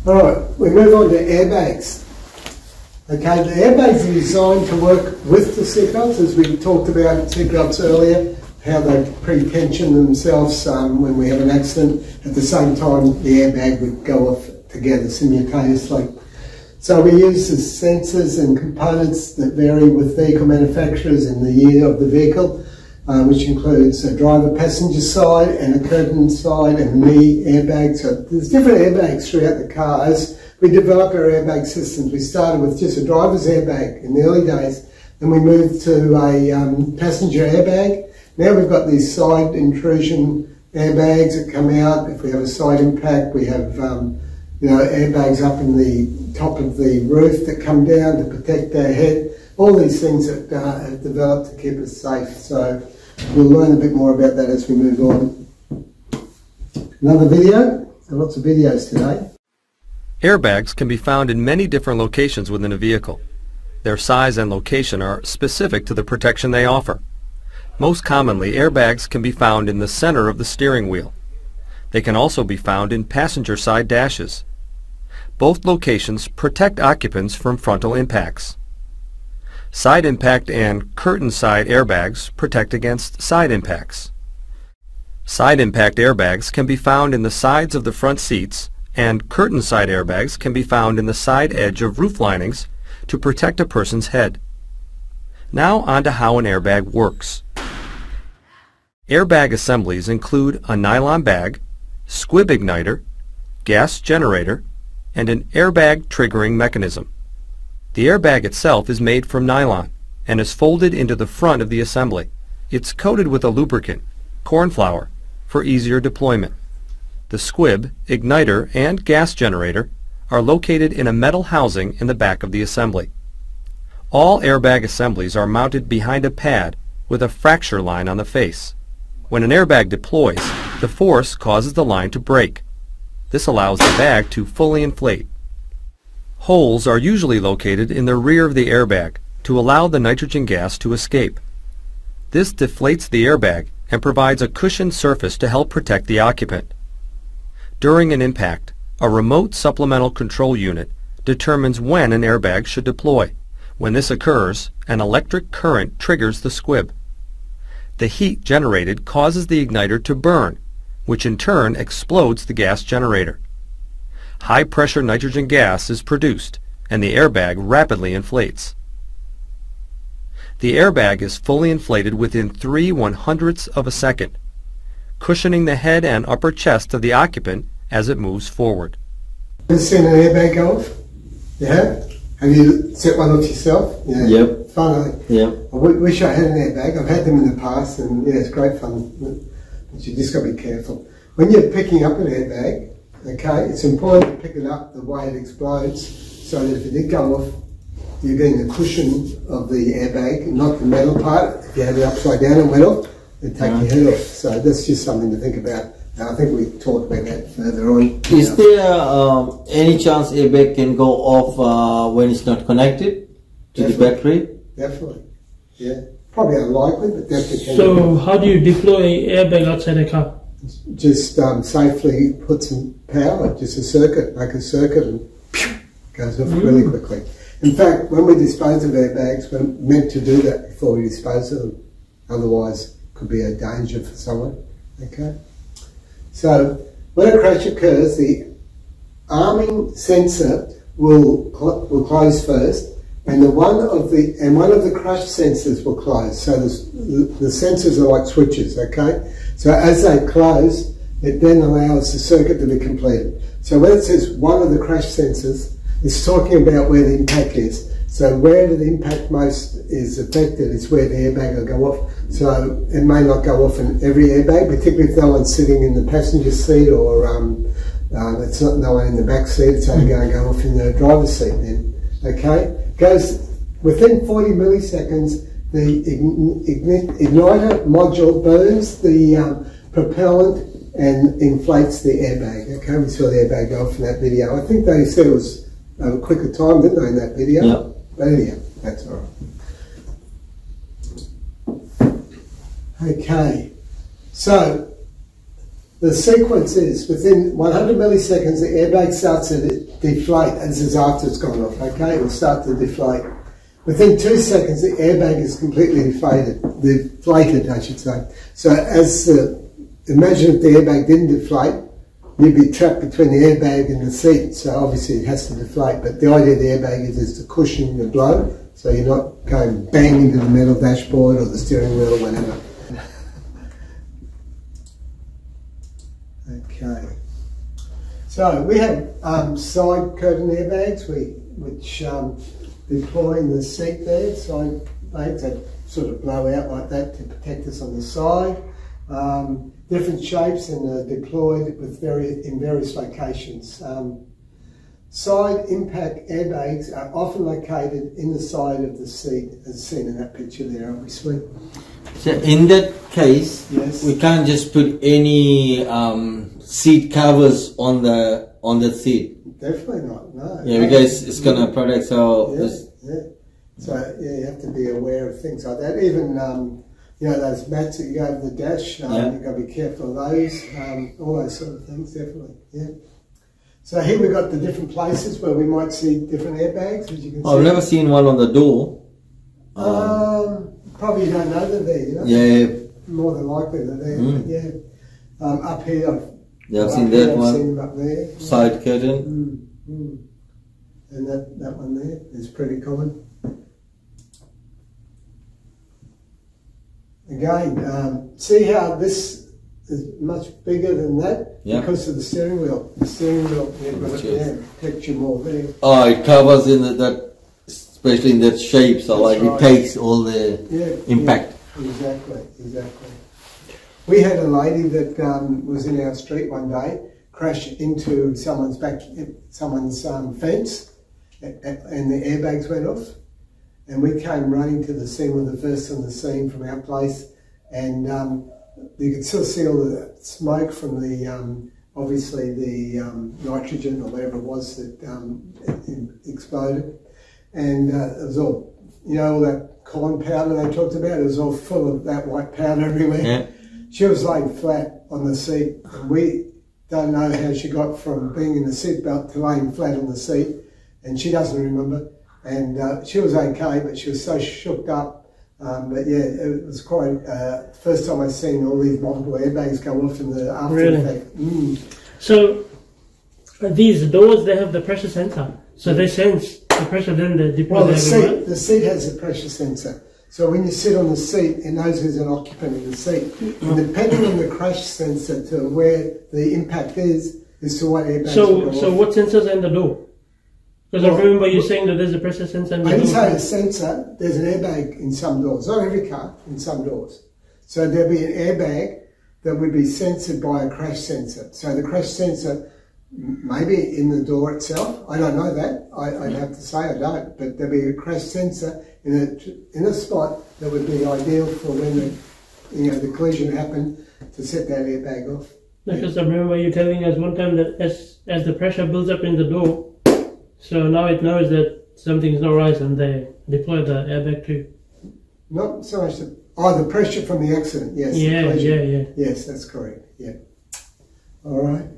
Alright, we move on to airbags. Okay, the airbags are designed to work with the seatbelts, as we talked about seatbelts earlier, how they pre-tension themselves when we have an accident. At the same time, the airbag would go off together simultaneously. So we use the sensors and components that vary with vehicle manufacturers and the year of the vehicle, which includes a driver-passenger side and a curtain side and knee airbag. So there's different airbags throughout the cars. We developed our airbag systems. We started with just a driver's airbag in the early days, then we moved to a passenger airbag. Now we've got these side intrusion airbags that come out. If we have a side impact, we have airbags up in the top of the roof that come down to protect our head. All these things that have developed to keep us safe. So we'll learn a bit more about that as we move on. Another video. Lots of videos today. Airbags can be found in many different locations within a vehicle. Their size and location are specific to the protection they offer. Most commonly, airbags can be found in the center of the steering wheel. They can also be found in passenger side dashes. Both locations protect occupants from frontal impacts. Side impact and curtain side airbags protect against side impacts. Side impact airbags can be found in the sides of the front seats, and curtain side airbags can be found in the side edge of roof linings to protect a person's head. Now on to how an airbag works. Airbag assemblies include a nylon bag, squib igniter, gas generator, and an airbag triggering mechanism. The airbag itself is made from nylon and is folded into the front of the assembly. It's coated with a lubricant, corn flour, for easier deployment. The squib, igniter, and gas generator are located in a metal housing in the back of the assembly. All airbag assemblies are mounted behind a pad with a fracture line on the face. When an airbag deploys, the force causes the line to break. This allows the bag to fully inflate. Holes are usually located in the rear of the airbag to allow the nitrogen gas to escape. This deflates the airbag and provides a cushioned surface to help protect the occupant. During an impact, a remote supplemental control unit determines when an airbag should deploy. When this occurs, an electric current triggers the squib. The heat generated causes the igniter to burn, which in turn explodes the gas generator. High-pressure nitrogen gas is produced, and the airbag rapidly inflates. The airbag is fully inflated within 3/100ths of a second, cushioning the head and upper chest of the occupant as it moves forward. Have you seen an airbag go off? You have? Have you set one off yourself? Yeah. Yep. Fun. Yeah. I wish I had an airbag. I've had them in the past, and yeah, it's great fun. But you just got to be careful. When you're picking up an airbag, okay, it's important to pick it up the way it explodes, so that if it did go off, you're getting the cushion of the airbag, not the metal part. If you had it upside down and went off, it'd take your head off. So that's just something to think about. I think we talked about that further on. Is there any chance airbag can go off when it's not connected to the battery? Definitely, yeah. Probably unlikely, but definitely can. So how do you deploy an airbag outside a car? Just safely put some power, just a circuit, make a circuit, and pew, goes off really quickly. In fact, when we dispose of airbags, we're meant to do that before we dispose of them. Otherwise, it could be a danger for someone. Okay. So when a crash occurs, the arming sensor will close first, and one of the crash sensors will close. So the sensors are like switches. Okay. So as they close, it then allows the circuit to be completed. So when it says one of the crash sensors, it's talking about where the impact is. So wherever the impact most is affected is where the airbag will go off. So it may not go off in every airbag, particularly if no one's sitting in the passenger seat or it's not no one in the back seat, it's only going to go off in the driver's seat then. Okay? Goes within 40 milliseconds, the igniter module burns the propellant and inflates the airbag. Okay, we saw the airbag go off in that video. I think they said it was a quicker time, didn't they, in that video? Yeah. But anyhow, that's all right. Okay, so The sequence is within 100 milliseconds, the airbag starts to deflate as after it's gone off. Okay, it will start to deflate. Within 2 seconds, the airbag is completely deflated, I should say. So imagine if the airbag didn't deflate, you'd be trapped between the airbag and the seat. So obviously it has to deflate. But the idea of the airbag is to cushion the blow, so you're not going bang into the metal dashboard or the steering wheel or whatever. Okay. So we have side curtain airbags which deploy in the seat there, side bags that sort of blow out like that to protect us on the side. Different shapes and are deployed in various locations. Side impact airbags are often located in the side of the seat, as seen in that picture there, obviously. So in that case, yes, we can't just put any seat covers on the seat. Definitely not. No. Yeah, because it's gonna protect. So So yeah, you have to be aware of things like that. Even you know, those mats that you go over the dash, you've got to be careful of those. All those sort of things, definitely. Yeah. So here we've got the different places where we might see different airbags, as you can see. I've never seen one on the door. Probably you don't know they're there, you know? Yeah. More than likely they're there, but yeah. Up here, I've seen that one. I've seen them up there. Side curtain. And that one there is pretty common. Again, see how this is much bigger than that because of the steering wheel. The steering wheel protects you more there. Oh, it covers in that, especially in that shape. So like it takes all the impact. Yeah, exactly. We had a lady that was in our street one day, crashed into someone's fence, and the airbags went off. And we came running to the scene, we were the first on the scene from our place, and you could still see all the smoke from the, obviously the nitrogen or whatever it was that exploded. And it was all, you know, all that corn powder they talked about, it was all full of that white powder everywhere. Yeah. She was laying flat on the seat, and we don't know how she got from being in the seatbelt to laying flat on the seat, and she doesn't remember. And she was okay, but she was so shook up. But yeah, it was quite, first time I've seen all these multiple airbags go off in the after effect. So these doors, they have the pressure sensor. So they sense the pressure, then they deploy the seat has a pressure sensor. So when you sit on the seat, it knows there's an occupant in the seat. And depending on the crash sensor to where the impact is to what airbags will go So off. what sensors are in the door? Because I remember you saying that there's a pressure sensor in the door. I didn't say a sensor, there's an airbag in some doors. Not every car, in some doors. So there'll be an airbag that would be censored by a crash sensor. So the crash sensor may be in the door itself. I don't know that. I'd have to say I don't. But there'll be a crash sensor in a spot that would be ideal for when the collision happened to set that airbag off. Because I remember you telling us one time that as the pressure builds up in the door, so now it knows that something's not right and they deploy the airbag too. Not so much the pressure from the accident, yes. Yeah. Yes, that's correct, yeah. All right.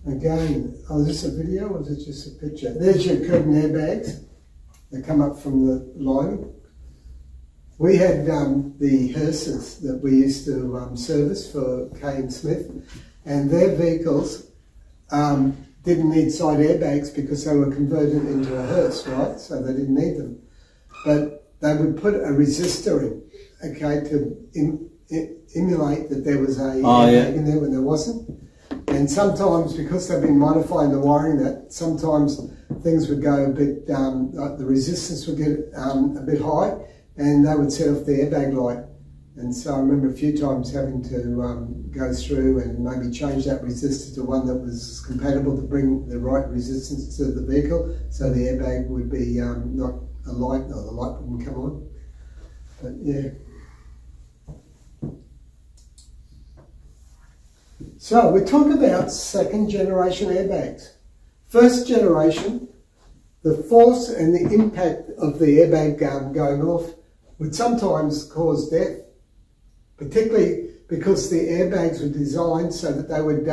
Again, is this a video or is it just a picture? There's your curtain airbags. They come up from the lining. We had the hearses that we used to service for K and Smith, and their vehicles didn't need side airbags because they were converted into a hearse, right? So they didn't need them. But they would put a resistor in, okay, to emulate that there was a airbag in there when there wasn't. And sometimes, because they've been modifying the wiring, that sometimes things would go a bit, like the resistance would get a bit high, and they would set off the airbag light. And so I remember a few times having to go through and maybe change that resistor to one that was compatible to bring the right resistance to the vehicle, so the airbag would be not a light, or the light wouldn't come on. But yeah. So we talk about second generation airbags. First generation, the force and the impact of the airbag going off would sometimes cause death, particularly because the airbags were designed so that they would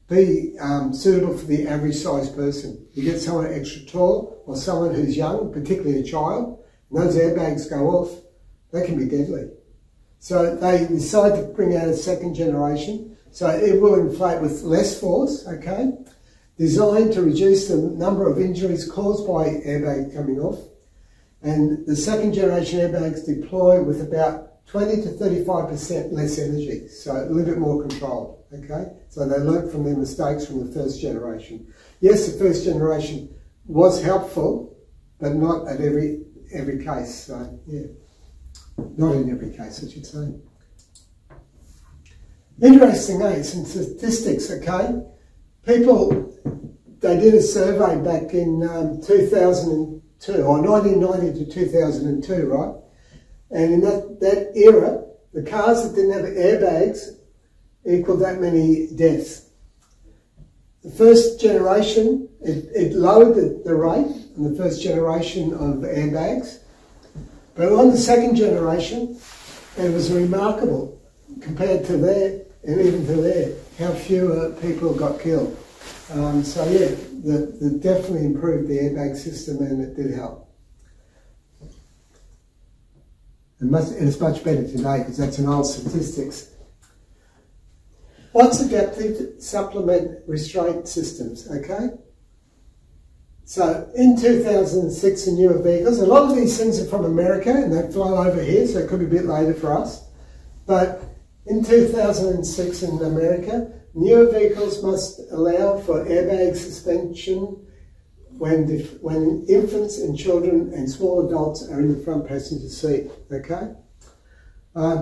be suitable for the average sized person. You get someone extra tall or someone who's young, particularly a child, and those airbags go off, they can be deadly. So they decide to bring out a second generation, so it will inflate with less force, okay, designed to reduce the number of injuries caused by airbag coming off. And the second generation airbags deploy with about 20 to 35% less energy, so a little bit more controlled, okay? So they learnt from their mistakes from the first generation. Yes, the first generation was helpful, but not at every case, so yeah. Not in every case, I should say. Interestingly, some statistics, okay? People, they did a survey back in 2002, or 1990 to 2002, right? And in that era, the cars that didn't have airbags equaled that many deaths. The first generation, it lowered the rate on the first generation of airbags. But on the second generation, it was remarkable compared to there, and even to there, how fewer people got killed. So yeah, they definitely improved the airbag system, and it did help. And it's much better today because that's an old statistics. What's adaptive supplement restraint systems, okay? So in 2006 in newer vehicles, a lot of these things are from America and they fly over here, so it could be a bit later for us. But in 2006 in America, newer vehicles must allow for airbag suspension when infants and children and small adults are in the front passenger seat, okay?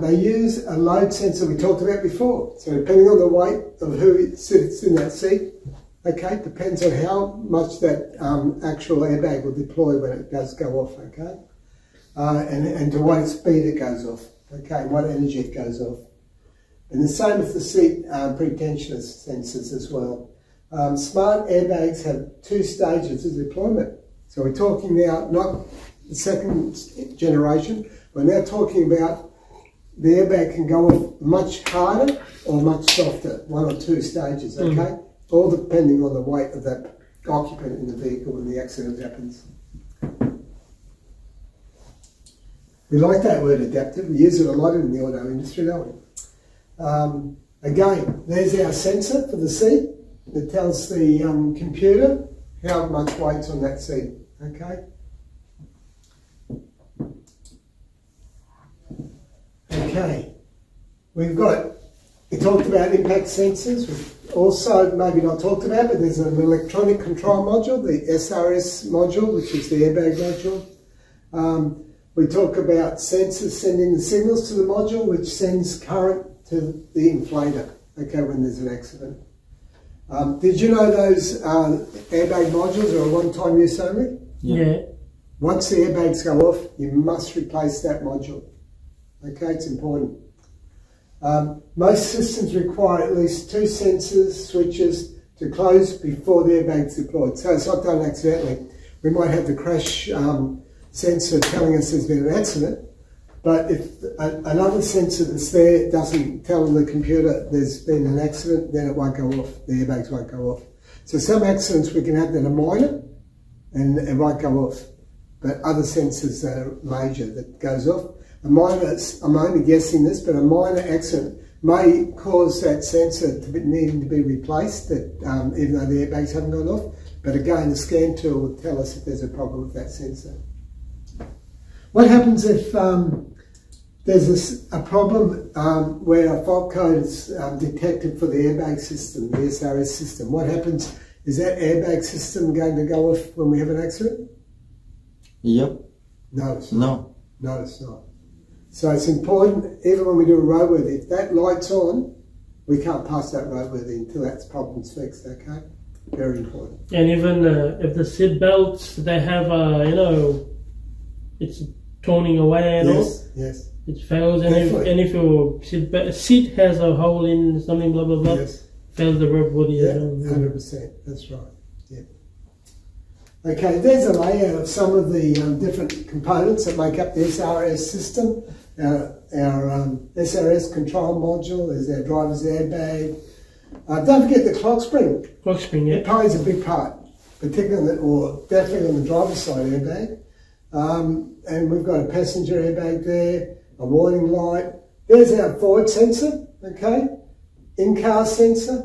They use a load sensor we talked about before. So depending on the weight of who sits in that seat, okay, depends on how much that actual airbag will deploy when it does go off, okay? And to what speed it goes off, okay, and what energy it goes off. And the same with the seat pretension sensors as well. Smart airbags have 2 stages of deployment. So we're talking now, not the second generation, we're now talking about the airbag can go off much harder or much softer, 1 or 2 stages, okay? All depending on the weight of that occupant in the vehicle when the accident happens. We like that word adaptive. We use it a lot in the auto industry, don't we? Again, there's our sensor for the seat that tells the computer how much weight's on that seat, okay? Okay, we talked about impact sensors. We've also maybe not talked about, but there's an electronic control module, the SRS module, which is the airbag module. We talk about sensors sending the signals to the module, which sends current to the inflator, okay, when there's an accident. Did you know those airbag modules are a one-time use only? Yeah. Once the airbags go off, you must replace that module. Okay, it's important. Most systems require at least 2 sensors, switches to close before the airbag's deployed. So it's not done accidentally. We might have the crash sensor telling us there's been an accident, but if another sensor that's there doesn't tell the computer there's been an accident, then it won't go off, the airbags won't go off. So some accidents we can have that are minor and it won't go off, but other sensors that are major that goes off. I'm only guessing this, but a minor accident may cause that sensor to be needing to be replaced, even though the airbags haven't gone off. But again, the scan tool will tell us if there's a problem with that sensor. What happens if there's a problem where a fault code is detected for the airbag system, the SRS system? What happens? Is that airbag system going to go off when we have an accident? Yep. No, it's not. No. No, it's not. So it's important, even when we do a roadworthy, if that light's on, we can't pass that roadworthy until that problem's fixed, okay? Very important. And even if the seat belts, they have, it's toning away and all. Yes. It fails, and if your seat has a hole in something, blah, blah, blah, yes. fails the roadworthy. Yeah, 100%, that's right, yeah. Okay, there's a layout of some of the different components that make up the SRS system. Our SRS control module, there's our driver's airbag. Don't forget the clock spring. Clock spring, yeah. It plays a big part, particularly, or definitely on the driver's side airbag. And we've got a passenger airbag there, a warning light. There's our forward sensor, okay? In-car sensor.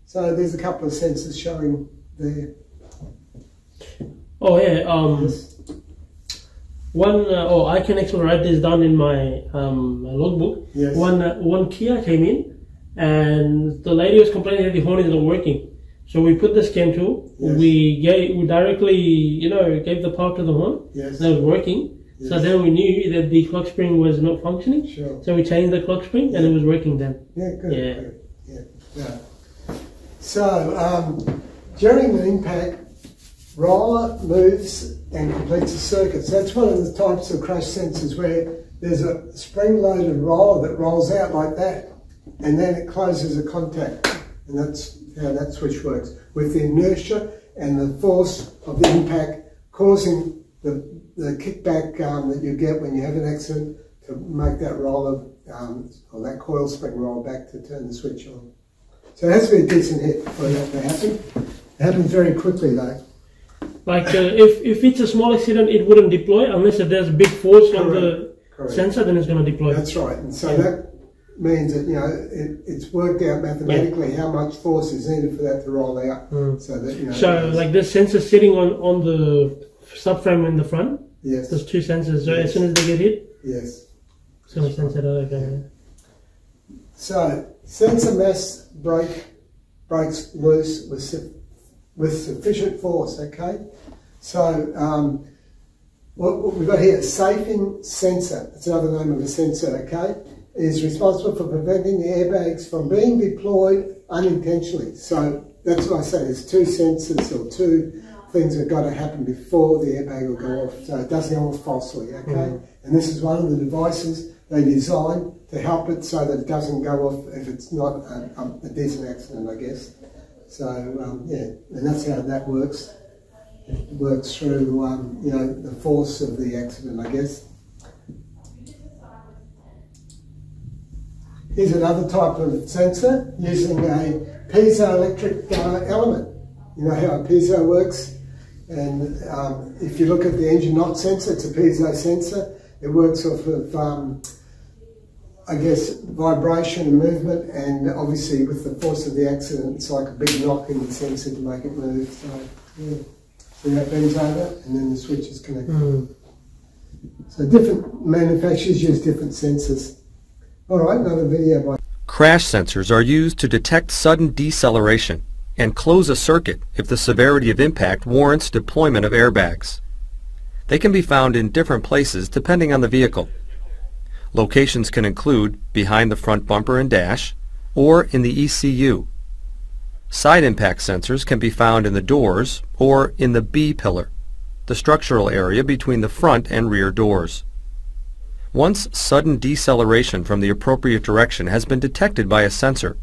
So there's a couple of sensors showing there. Oh yeah, Yes. I can actually write this down in my logbook. Yes. One Kia came in, and the lady was complaining that the horn is not working. So we put the scan tool. Yes. We directly, gave the power to the horn. Yes. That was working. Yes. So then we knew that the clock spring was not functioning. Sure. So we changed the clock spring, and it was working then. Yeah, good. Yeah. Good. Yeah. So during an impact, roller moves and completes a circuit. So that's one of the types of crash sensors where there's a spring-loaded roller that rolls out like that, and then it closes a contact. And that's how that switch works, with the inertia and the force of the impact causing the kickback that you get when you have an accident to make that roller, or that coil spring roll back to turn the switch on. So it has to be a decent hit for that to happen. It happens very quickly though. Like if it's a small accident, it wouldn't deploy unless if there's a big force on the sensor, then it's going to deploy. That's right. And so that means that it's worked out mathematically how much force is needed for that to roll out. So that So like this sensor sitting on the subframe in the front. Yes. There's two sensors. So Yes. as soon as they get hit, Yes. it's going to sense it. Okay. So sensor mass breaks loose with sufficient force. Okay. So what we've got here, safing sensor. It's another name of a sensor. Okay. Is responsible for preventing the airbags from being deployed unintentionally. So that's why I say there's two sensors or two things that have got to happen before the airbag will go off. So it doesn't go off falsely, okay? And this is one of the devices they designed to help it so that it doesn't go off if it's not a decent accident, I guess. So, and that's how that works. It works through, the force of the accident, I guess. Here's another type of sensor using a piezoelectric element. You know how a piezo works? And if you look at the engine knot sensor, it's a piezo sensor. It works off of, vibration and movement, and obviously with the force of the accident, it's like a big knock in the sensor to make it move. So, yeah. So that bends over, and then the switch is connected. So different manufacturers use different sensors. All right, another video by... Crash sensors are used to detect sudden deceleration and close a circuit if the severity of impact warrants deployment of airbags. They can be found in different places depending on the vehicle. Locations can include behind the front bumper and dash, or in the ECU. Side impact sensors can be found in the doors or in the B pillar, the structural area between the front and rear doors. Once sudden deceleration from the appropriate direction has been detected by a sensor,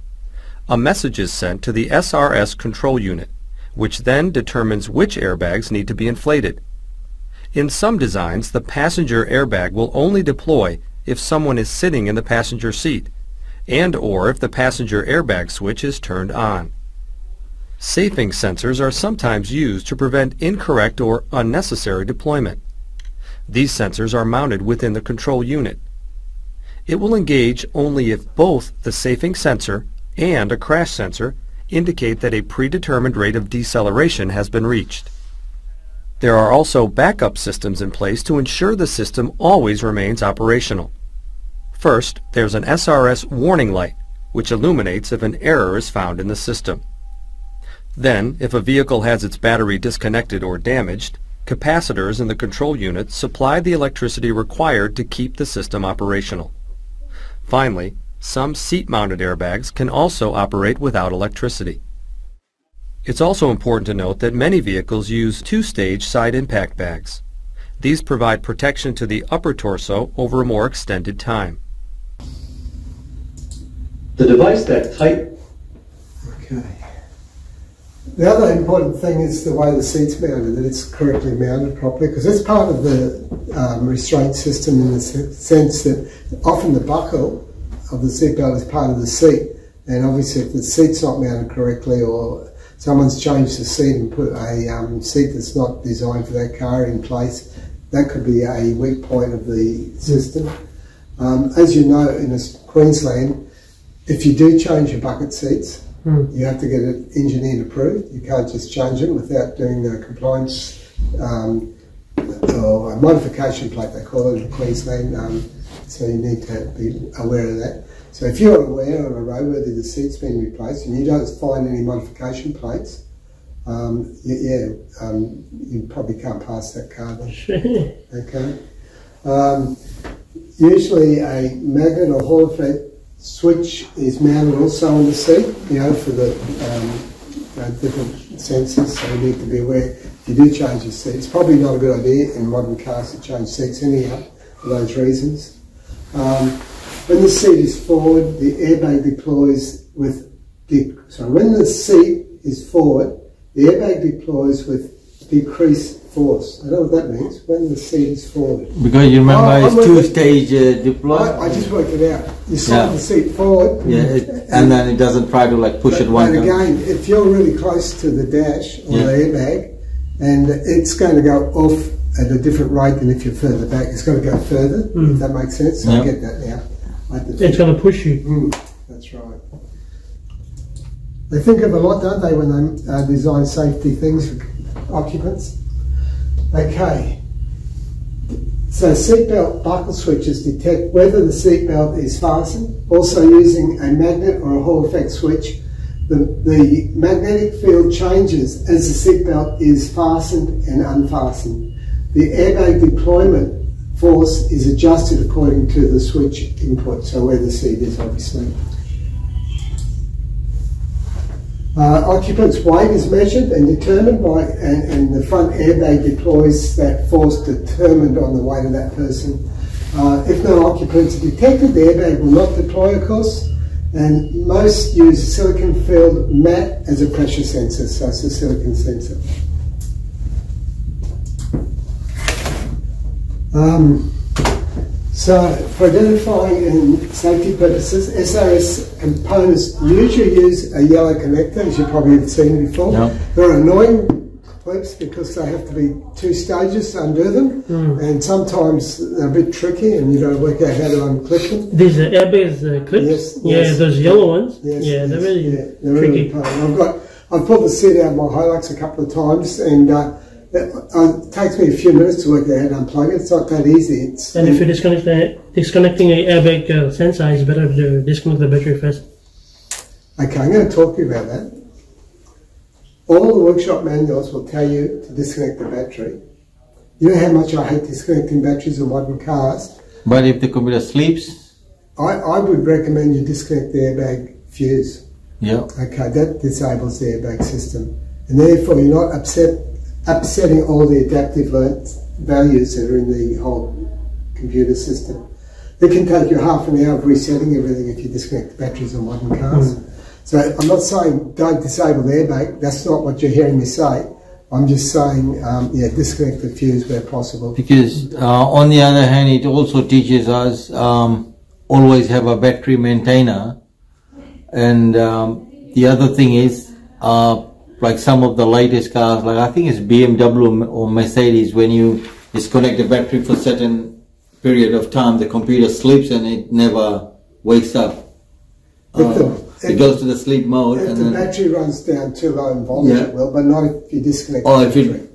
a message is sent to the SRS control unit, which then determines which airbags need to be inflated. In some designs, the passenger airbag will only deploy if someone is sitting in the passenger seat, and/or if the passenger airbag switch is turned on. Safing sensors are sometimes used to prevent incorrect or unnecessary deployment. These sensors are mounted within the control unit. It will engage only if both the safing sensor and a crash sensor indicate that a predetermined rate of deceleration has been reached. There are also backup systems in place to ensure the system always remains operational. First, there's an SRS warning light, which illuminates if an error is found in the system. Then, if a vehicle has its battery disconnected or damaged, capacitors in the control unit supply the electricity required to keep the system operational. Finally, some seat-mounted airbags can also operate without electricity. It's also important to note that many vehicles use two-stage side impact bags. These provide protection to the upper torso over a more extended time. The device that Okay. The other important thing is the way the seat's mounted, that it's correctly mounted properly, because it's part of the restraint system in the sense that often the buckle of the seatbelt is part of the seat, and obviously if the seat's not mounted correctly or someone's changed the seat and put a seat that's not designed for that car in place, that could be a weak point of the system. As you know, in Queensland, if you do change your bucket seats, you have to get it engineered approved. You can't just change it without doing the compliance or a modification plate, they call it in Queensland. So you need to be aware of that. So if you're aware on a roadworthy the seat's been replaced and you don't find any modification plates, you probably can't pass that car then. Okay. Usually a magnet or Hall effect switch is mounted also on the seat, for the different sensors, so you need to be aware if you do change your seat. It's probably not a good idea in modern cars to change seats anyhow for those reasons. When the seat is forward, the airbag deploys with when the seat is forward, the airbag deploys with decreased force. I don't know what that means, when the seat is forward. Because you remember it's two-stage deploy? I just worked it out. You slide the seat forward. And then it doesn't try to push it one time. But again, if you're really close to the dash or the airbag, and it's going to go off at a different rate than if you're further back, it's got to go further, if that makes sense. So I get that now. It's going to push you. That's right. They think of a lot, don't they, when they design safety things for occupants? Okay. So seatbelt buckle switches detect whether the seatbelt is fastened. Also using a magnet or a Hall effect switch, the magnetic field changes as the seatbelt is fastened and unfastened. The airbag deployment force is adjusted according to the switch input, so where the seat is obviously. Occupant's weight is measured and determined by, and the front airbag deploys that force determined on the weight of that person. If no occupants are detected, the airbag will not deploy, of course, and most use a silicon-filled mat as a pressure sensor, so it's a silicon sensor. So for identifying and safety purposes, SRS components usually use a yellow connector, as you probably have seen before. They're annoying clips because they have to be two stages to undo them, and sometimes they're a bit tricky and you don't work out how to unclip them. These are airbag clips? Yes. Those yellow ones? Yes, they're really tricky. Really I've pulled the seat out of my Hilux a couple of times, and it takes me a few minutes to work out how to unplug it. It's not that easy. And if you're disconnecting an airbag sensor, it's better to disconnect the battery first. Okay, I'm going to talk to you about that. All the workshop manuals will tell you to disconnect the battery. You know how much I hate disconnecting batteries in modern cars. But if the computer sleeps? I would recommend you disconnect the airbag fuse. Okay, that disables the airbag system. And therefore you're not upsetting all the adaptive values that are in the whole computer system. It can take you half an hour of resetting everything if you disconnect the batteries on modern cars. So I'm not saying don't disable the airbag, that's not what you're hearing me say. I'm just saying, disconnect the fuse where possible. Because on the other hand, it also teaches us always have a battery maintainer. And the other thing is, like some of the latest cars, like I think it's BMW or Mercedes, when you disconnect the battery for a certain period of time, the computer sleeps and it never wakes up. It goes to the sleep mode. If and the battery runs down too low in voltage, it will, but not if you disconnect the battery. You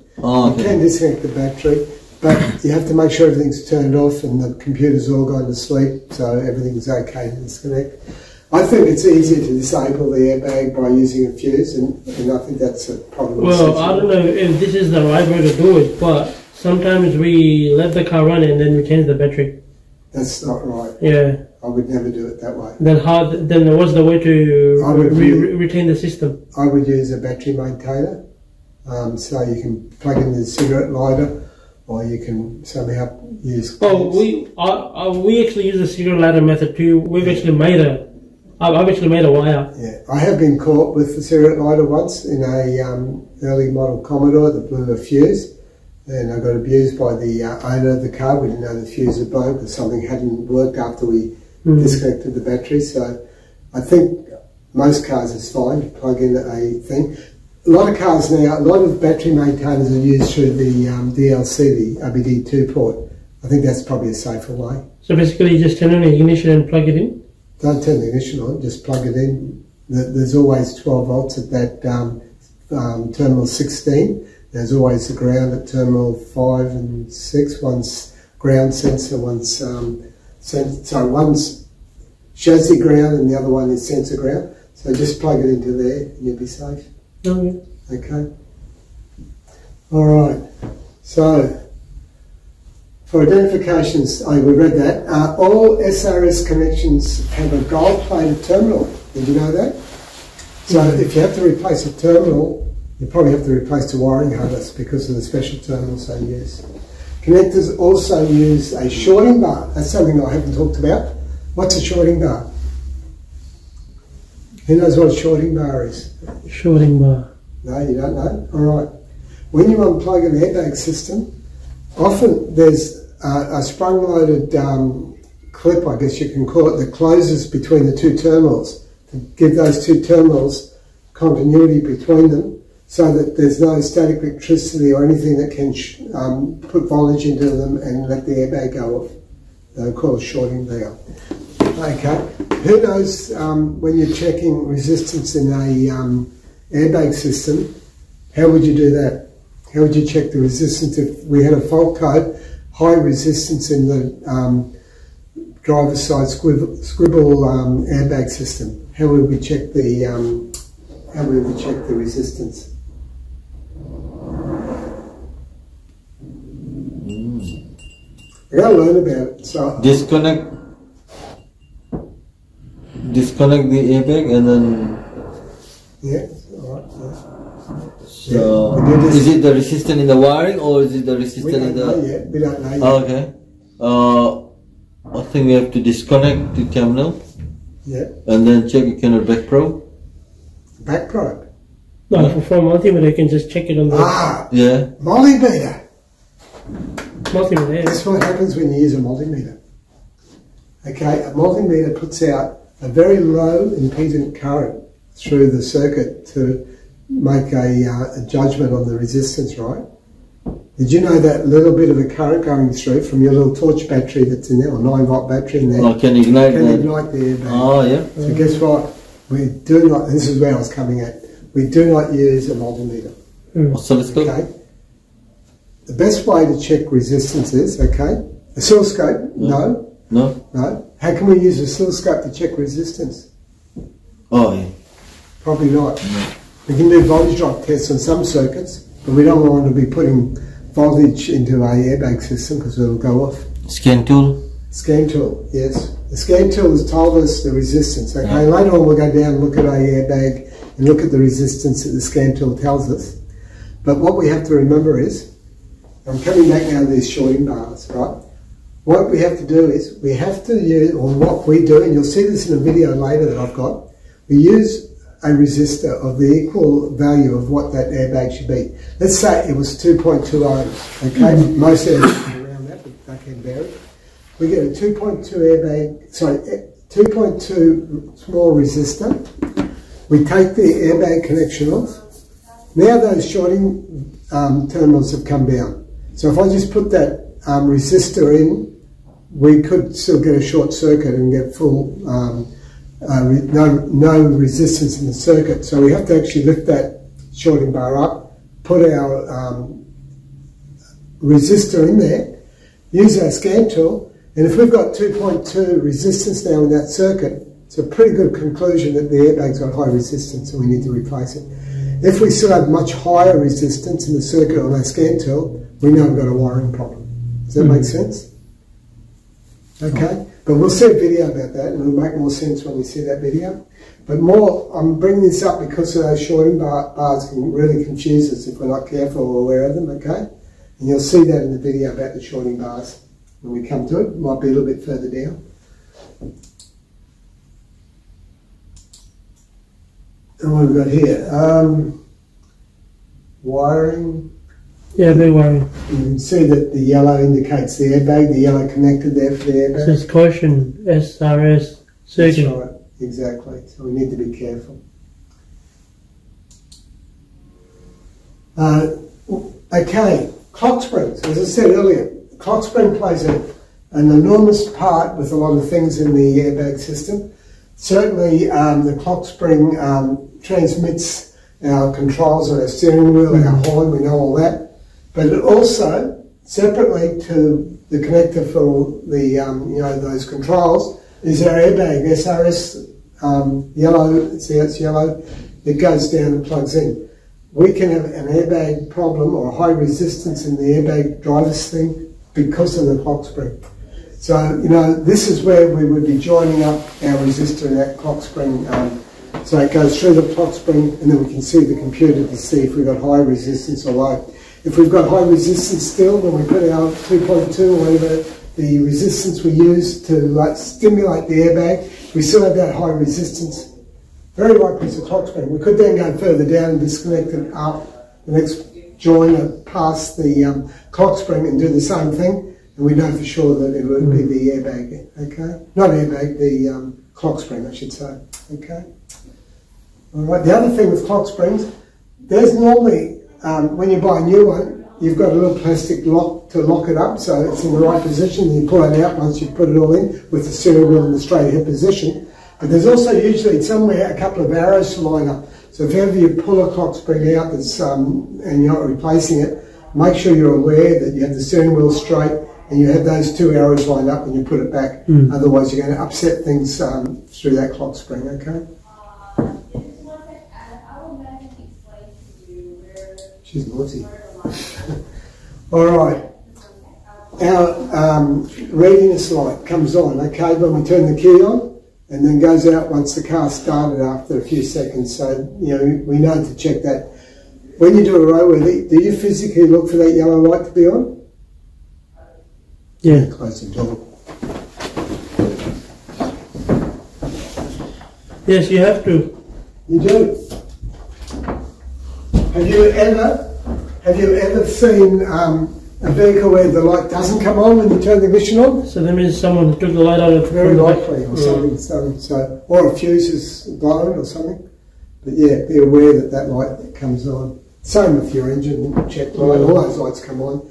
can disconnect the battery, but you have to make sure everything's turned off and the computer's all gone to sleep, so everything's okay to disconnect. I think it's easier to disable the airbag by using a fuse, and I think that's a problem. Well, I don't know if this is the right way to do it, but sometimes we let the car run and then we change the battery. That's not right. Yeah. I would never do it that way. Then what's the way to retain the system? I would use a battery maintainer, so you can plug in the cigarette lighter, or you can somehow use. Oh, we actually use the cigarette lighter method too. We've actually made a I've actually made a wire. Yeah, I have been caught with the cigarette lighter once in a early model Commodore that blew a fuse, and I got abused by the owner of the car. We didn't know the fuse had blown because something hadn't worked after we disconnected the battery. So I think most cars is fine to plug in a thing. A lot of cars now, a lot of battery maintainers are used through the DLC, the OBD2 port. I think that's probably a safer way. So basically you just turn on the ignition and plug it in? Don't turn the ignition on, just plug it in. There's always 12 volts at that terminal 16. There's always the ground at terminal 5 and 6. One's ground sensor, one's one's chassis ground and the other one is sensor ground. So just plug it into there and you'll be safe. Okay. Okay. All right. So for identifications, we read that. All SRS connections have a gold-plated terminal. Did you know that? So if you have to replace a terminal, you probably have to replace the wiring harness because of the special terminals they use. Connectors also use a shorting bar. That's something I haven't talked about. What's a shorting bar? Who knows what a shorting bar is? Shorting bar. No, you don't know? All right. When you unplug an airbag system, often there's a sprung-loaded clip, I guess you can call it, that closes between the two terminals to give those two terminals continuity between them so that there's no static electricity or anything that can put voltage into them and let the airbag go off. They're called shorting valve. Okay. Who knows when you're checking resistance in a airbag system, how would you do that? How would you check the resistance if we had a fault code? High resistance in the driver's side scribble airbag system. How would we check the resistance? I gotta learn about it. So Disconnect the airbag and then. yeah, all right. Yeah. So, Yeah, is it the resistance in the wiring or is it the resistance We don't in the... know yet. We don't know yet. Oh, okay. I think we have to disconnect the terminal Yeah. and then check the cannot back probe. Back probe. No, for multimeter you can just check it on the Yeah. Multimeter. multimeter. That's what happens when you use a multimeter. Okay, a multimeter puts out a very low impedance current through the circuit to make a judgment on the resistance, right? Did you know that little bit of a current going through from your little torch battery that's in there, or 9-volt battery in there, Can ignite can that. ignite the airbag? Oh, yeah. So guess what? We do not, this is where I was coming at, we do not use a multimeter. Oscilloscope? Okay? The best way to check resistance is, okay, oscilloscope, no. No? No. How can we use an oscilloscope to check resistance? Oh, yeah. Probably not. No. We can do voltage drop tests on some circuits, but we don't want to be putting voltage into a airbag system because it'll go off. Scan tool? Scan tool, yes. The scan tool has told us the resistance. Okay, later on we'll go down and look at a airbag and look at the resistance that the scan tool tells us. But what we have to remember is, I'm coming back now to these shorting bars, right? What we have to do is, we have to use, or what we do, and you'll see this in a video later that I've got, we use a resistor of the equal value of what that airbag should be. Let's say it was 2.2 ohms, okay? Most airbags are around that, but they can vary. We get a 2.2 airbag, sorry, 2.2 small resistor. We take the airbag connection off. Now those shorting terminals have come down. So if I just put that resistor in, we could still get a short circuit and get full no resistance in the circuit. So we have to actually lift that shorting bar up, put our resistor in there, use our scan tool, and if we've got 2.2 resistance now in that circuit, it's a pretty good conclusion that the airbag's got high resistance and we need to replace it. If we still have much higher resistance in the circuit on our scan tool, we know we've got a wiring problem. Does that make sense? Okay, but we'll see a video about that and it'll make more sense when we see that video. But more, I'm bringing this up because of those shorting bars can really confuse us if we're not careful or aware of them, okay? And you'll see that in the video about the shorting bars when we come to it. It might be a little bit further down. And what have we got here? Wiring. Yeah, big wiring. You can see that the yellow indicates the airbag, the yellow connected there for the airbag. It says caution, SRS, circuit. That's right, exactly. So we need to be careful. Okay, clock springs. As I said earlier, clock spring plays an enormous part with a lot of things in the airbag system. Certainly, the clock spring transmits our controls on our steering wheel, our horn, we know all that. But it also, separately to the connector for the, you know, those controls, is our airbag, SRS, yellow, see it's yellow, it goes down and plugs in. We can have an airbag problem or a high resistance in the airbag driver's thing because of the clock spring. So, you know, this is where we would be joining up our resistor in that clock spring. So it goes through the clock spring and then we can see the computer to see if we've got high resistance or low. If we've got high resistance still, then we put our 2.2 or whatever the resistance we use to stimulate the airbag. We still have that high resistance. Very likely it's a clock spring. We could then go further down and disconnect it up the next joiner past the clock spring and do the same thing. And we know for sure that it would be the airbag, okay? Not airbag, the clock spring, I should say, okay? All right, the other thing with clock springs, there's normally, when you buy a new one, you've got a little plastic lock to lock it up so it's in the right position, and you pull it out once you've put it all in with the steering wheel in the straight ahead position. But there's also usually somewhere a couple of arrows to line up. So if ever you pull a clock spring out that's, and you're not replacing it, make sure you're aware that you have the steering wheel straight and you have those two arrows lined up when you put it back. Otherwise you're going to upset things through that clock spring, okay? She's naughty. All right. Our readiness light comes on, okay, when we turn the key on, and then goes out once the car's started after a few seconds. So, you know, we know to check that. When you do a roadworthy, do you physically look for that yellow light to be on? Yeah. Close the door. Yes, you have to. You do. Have you ever seen a vehicle where the light doesn't come on when you turn the ignition on? So that means someone took the light out of Very likely, or something. So, or a fuse is blown or something. But yeah, be aware that that light comes on. Same with your engine check light. All those lights come on.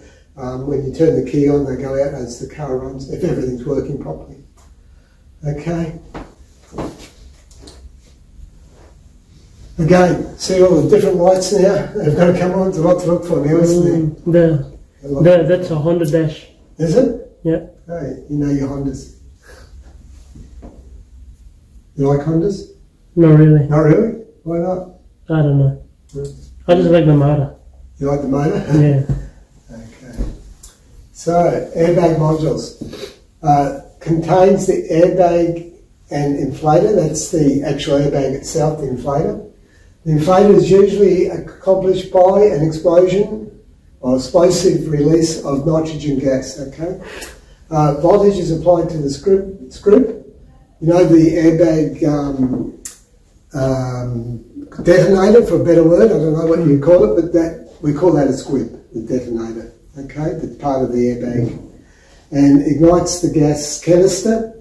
When you turn the key on, they go out as the car runs, if everything's working properly. Okay. Again, see all the different lights now that have got to come on. There's a lot to look for now, isn't there? That's a Honda Dash. Is it? Yeah. Hey, you know your Hondas. You like Hondas? Not really. Not really? Why not? I don't know. I just like the motor. You like the motor? Yeah. Okay. So, airbag modules. Contains the airbag and inflator. That's the actual airbag itself, the inflator. The inflator is usually accomplished by an explosion or explosive release of nitrogen gas, okay? Voltage is applied to the screw. You know the airbag detonator, for a better word, I don't know what you call it, but we call that a squib, the detonator, okay? That's part of the airbag. And ignites the gas canister.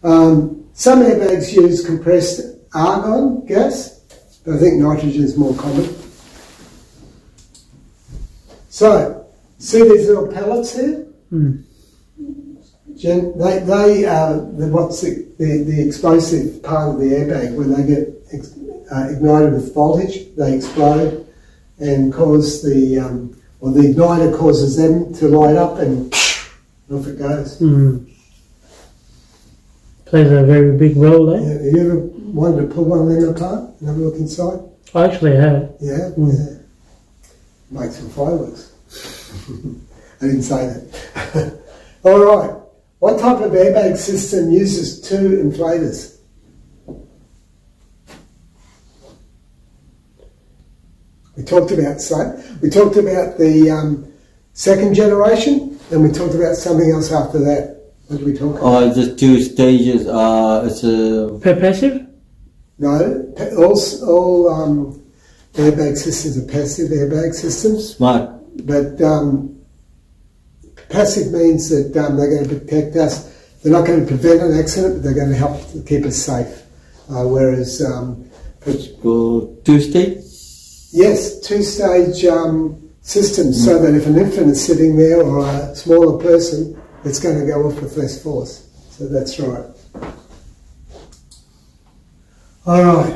Some airbags use compressed argon gas, but I think nitrogen is more common. So, see these little pellets here? They are the explosive part of the airbag. When they get ignited with voltage, they explode and cause the igniter causes them to light up and off it goes. Plays a very big role, eh? Yeah, have you ever wanted to pull one of them apart and have a look inside? I actually have. Yeah? Yeah. Make some fireworks. I didn't say that. All right. What type of airbag system uses two inflators? We talked about the second generation, and we talked about something else after that. What did we talk about? It's just 2 stages. It's a Passive? No, all airbag systems are passive airbag systems. Smart. But passive means that they're going to protect us. They're not going to prevent an accident, but they're going to help to keep us safe. Whereas... Go two-stage? Yes, two-stage systems, so that if an infant is sitting there or a smaller person, it's going to go off with less force. So that's right. All right,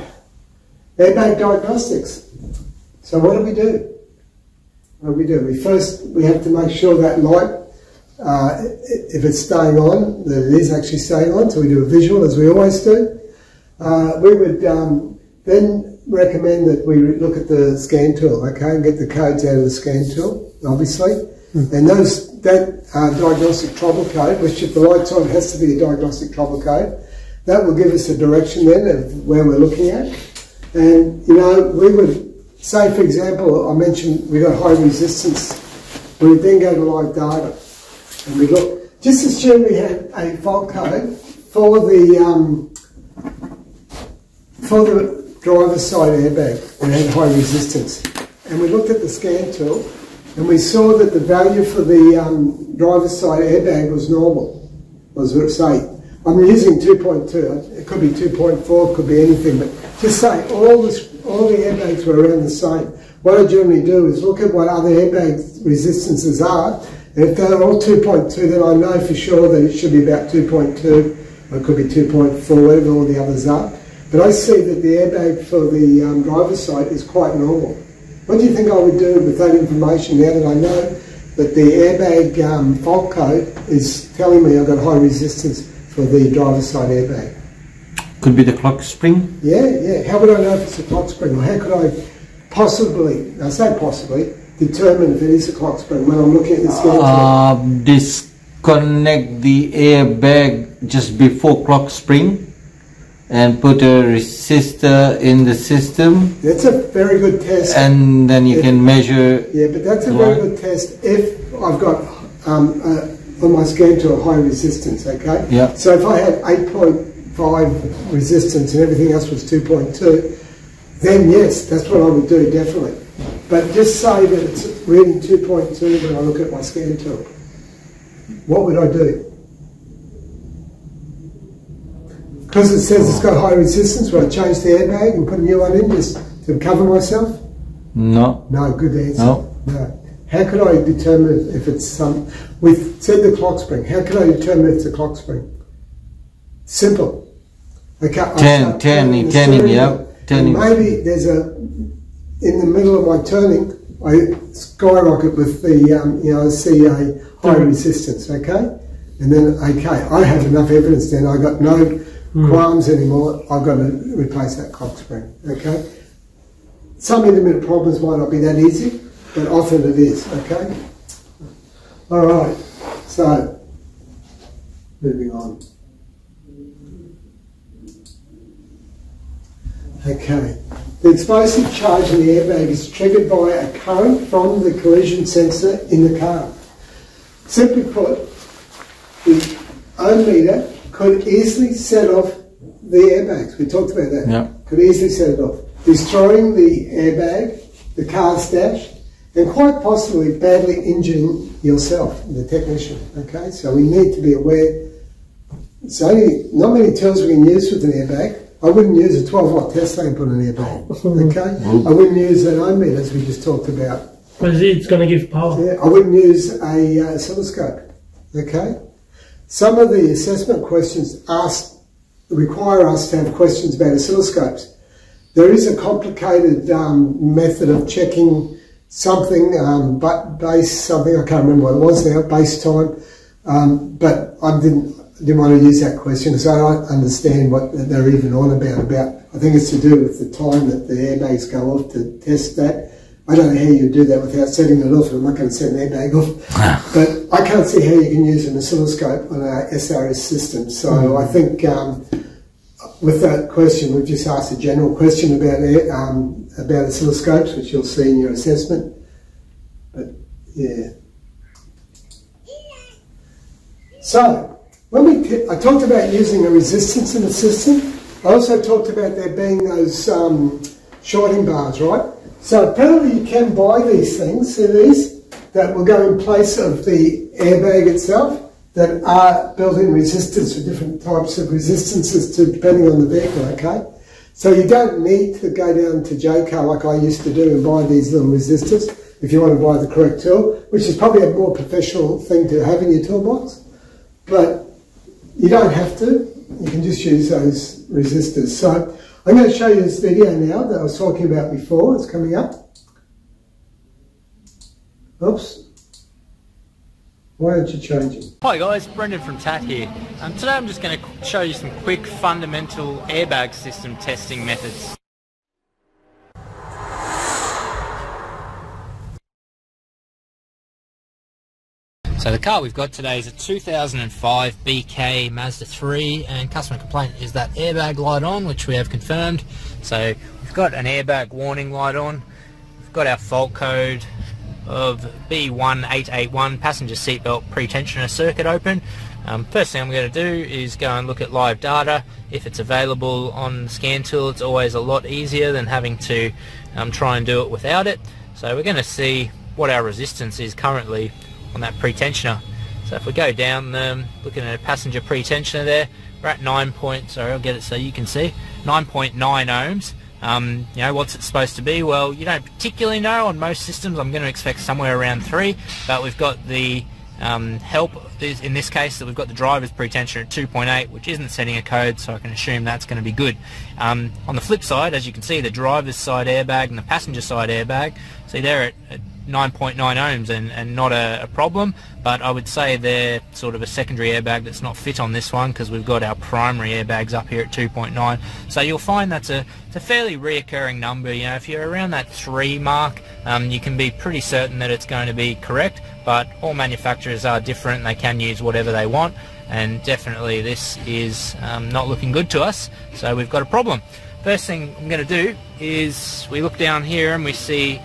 airbag diagnostics. So what do we do? What do we do? We have to make sure that light, if it's staying on, that it is actually staying on, so we do a visual as we always do. We would then recommend that we look at the scan tool, okay, and get the codes out of the scan tool, obviously. And that diagnostic trouble code, which if the light's on has to be a diagnostic trouble code, that will give us a direction then of where we're looking at. And, you know, we would say, for example, I mentioned we got high resistance. We would then go to live data and we look. Just assume we had a fault code for the driver's side airbag and had high resistance. And we looked at the scan tool and we saw that the value for the driver's side airbag was normal, was say, I'm using 2.2, it could be 2.4, it could be anything, but just say all the airbags were around the same. What I generally do is look at what other airbag resistances are, and if they're all 2.2, then I know for sure that it should be about 2.2, or it could be 2.4, whatever all the others are. But I see that the airbag for the driver's side is quite normal. What do you think I would do with that information now that I know that the airbag fault code is telling me I've got high resistance for the driver's side airbag? Could be the clock spring? Yeah. How would I know if it's a clock spring? Or how could I possibly, I say possibly, determine if it is a clock spring when I'm looking at the scan? Disconnect the airbag just before clock spring and put a resistor in the system. That's a very good test. And then you can measure. Yeah, but that's a very good test if I've got on my scan to a high resistance, okay? Yeah. So if I had 8.5 resistance and everything else was 2.2, then yes, that's what I would do, definitely. But just say that it's reading 2.2 when I look at my scan tool. What would I do? Because it says it's got high resistance, would I change the airbag and put a new one in just to cover myself? No. No, good answer. No. How could I determine if it's some... We've said the clock spring. How could I determine if it's a clock spring? Simple. Okay, turning, yeah. Turning. Maybe there's a... In the middle of my turning, I skyrocket with the, I see a high resistance, okay? And then, okay, I have enough evidence then. I got no qualms anymore. I've got to replace that clock spring, okay? Some intermittent problems might not be that easy, but often it is, okay? All right, so, moving on. Okay, the explosive charge in the airbag is triggered by a current from the collision sensor in the car. Simply put, the ohm meter could easily set off the airbags. We talked about that. Yeah. Could easily set it off, destroying the airbag, the car's dash, and quite possibly badly injuring yourself, the technician. Okay, so we need to be aware. It's only not many tools we can use with an airbag. I wouldn't use a 12-watt test lamp on an airbag. Okay, I wouldn't use an ohm meter as we just talked about. Because it's going to give power. Yeah, I wouldn't use a oscilloscope. Okay, some of the assessment questions require us to have questions about oscilloscopes. There is a complicated method of checking something, base something, I can't remember what it was now, base time, but I didn't want to use that question because I don't understand what they're even on about. I think it's to do with the time that the airbags go off to test that. I don't know how you do that without setting it off, and I'm not going to set an airbag off. But I can't see how you can use an oscilloscope on a SRS system. So I think with that question, we've just asked a general question about oscilloscopes, which you'll see in your assessment. But yeah. So when I talked about using a resistance in the system, I also talked about there being those shorting bars, right? So apparently you can buy these things, see these, that will go in place of the airbag itself, that are built-in resistors for different types of resistances depending on the vehicle, okay? So you don't need to go down to J-Car like I used to do and buy these little resistors if you want to buy the correct tool, which is probably a more professional thing to have in your toolbox. But you don't have to. You can just use those resistors. So I'm going to show you this video now that I was talking about before. It's coming up. Oops. Why aren't you changing? Hi guys, Brendan from TAT here. Today I'm just going to show you some quick fundamental airbag system testing methods. So the car we've got today is a 2005 BK Mazda 3, and customer complaint is that airbag light on, which we have confirmed. So we've got an airbag warning light on, we've got our fault code of B1881 passenger seatbelt pre-tensioner circuit open. First thing I'm going to do is go and look at live data. If it's available on the scan tool, it's always a lot easier than having to try and do it without it. So we're going to see what our resistance is currently on that pre-tensioner. So if we go down, looking at a passenger pre-tensioner there, we're at 9 point, sorry I'll get it so you can see, 9.9 ohms. You know, what's it supposed to be? Well, you don't particularly know. On most systems I'm going to expect somewhere around 3, but we've got the help in this case that we've got the driver's pre-tensioner at 2.8, which isn't setting a code, so I can assume that's going to be good. On the flip side, as you can see, the driver's side airbag and the passenger side airbag, see they're at 9.9 ohms and not a problem, but I would say they're sort of a secondary airbag that's not fit on this one because we've got our primary airbags up here at 2.9. So you'll find that's a fairly reoccurring number. You know, if you're around that 3 mark, you can be pretty certain that it's going to be correct, but all manufacturers are different. They can use whatever they want, and definitely this is not looking good to us, so we've got a problem. First thing I'm going to do is we look down here and we see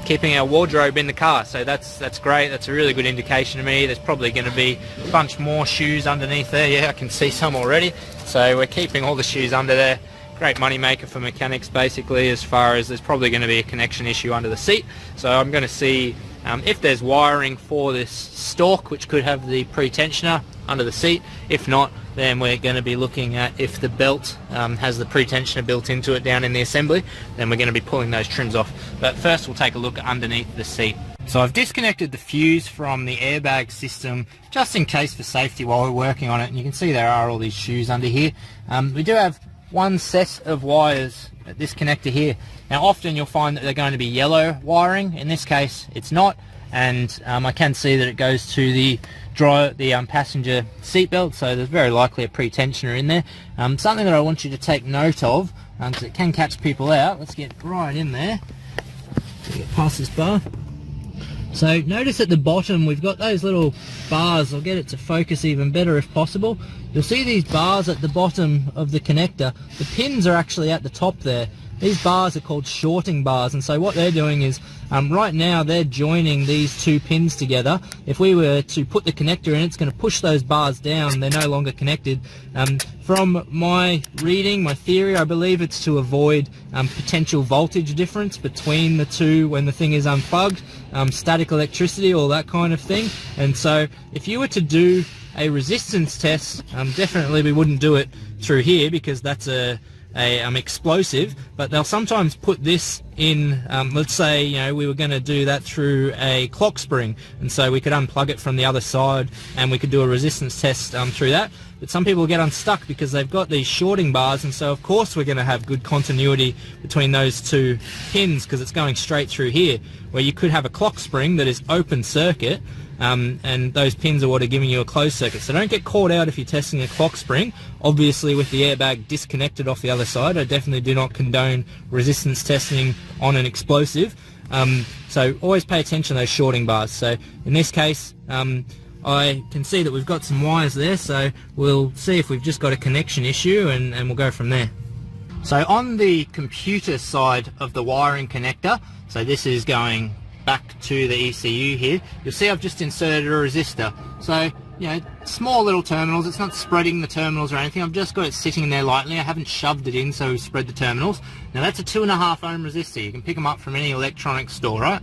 keeping our wardrobe in the car, so that's great. That's a really good indication to me. There's probably going to be a bunch more shoes underneath there. Yeah, I can see some already. So we're keeping all the shoes under there. Great money maker for mechanics basically, as far as there's probably going to be a connection issue under the seat. So I'm going to see if there's wiring for this stalk, which could have the pre-tensioner under the seat. If not, then we're going to be looking at if the belt has the pre-tensioner built into it down in the assembly, then we're going to be pulling those trims off. But first we'll take a look underneath the seat. So I've disconnected the fuse from the airbag system just in case for safety while we're working on it, and you can see there are all these shoes under here. We do have one set of wires at this connector here. Now often you'll find that they're going to be yellow wiring. In this case it's not, and I can see that it goes to the passenger seatbelt, so there's very likely a pre-tensioner in there. Something that I want you to take note of, because it can catch people out. Let's get right in there. Get past this bar. So notice at the bottom we've got those little bars. I'll get it to focus even better if possible. You'll see these bars at the bottom of the connector. The pins are actually at the top there. These bars are called shorting bars, and so what they're doing is right now they're joining these 2 pins together. If we were to put the connector in, it's going to push those bars down. They're no longer connected. From my reading, my theory, I believe it's to avoid potential voltage difference between the two when the thing is unplugged, static electricity, all that kind of thing. And so if you were to do a resistance test, definitely we wouldn't do it through here because that's a explosive, but they'll sometimes put this in, let's say, you know, we were going to do that through a clock spring, and so we could unplug it from the other side and we could do a resistance test through that. But some people get unstuck because they've got these shorting bars, and so of course we're going to have good continuity between those 2 pins because it's going straight through here, where you could have a clock spring that is open circuit, and those pins are what are giving you a closed circuit. So don't get caught out if you're testing a clock spring. Obviously with the airbag disconnected off the other side, I definitely do not condone resistance testing on an explosive. So always pay attention to those shorting bars. So in this case, I can see that we've got some wires there, so we'll see if we've just got a connection issue, and we'll go from there. So on the computer side of the wiring connector, so this is going back to the ECU here, you'll see I've just inserted a resistor. So you know, small little terminals. It's not spreading the terminals or anything. I've just got it sitting in there lightly. I haven't shoved it in so we spread the terminals. Now that's a 2.5 ohm resistor. You can pick them up from any electronics store, right?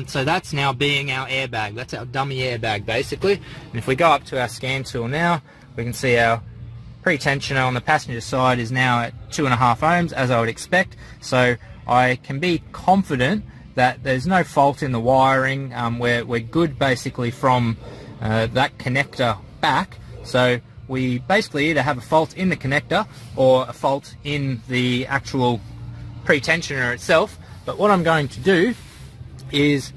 So that's now being our airbag. That's our dummy airbag basically. And if we go up to our scan tool now, we can see our pre-tensioner on the passenger side is now at 2.5 ohms, as I would expect. So I can be confident that there's no fault in the wiring. We're good basically from that connector back. So we basically either have a fault in the connector or a fault in the actual pre-tensioner itself. But what I'm going to do is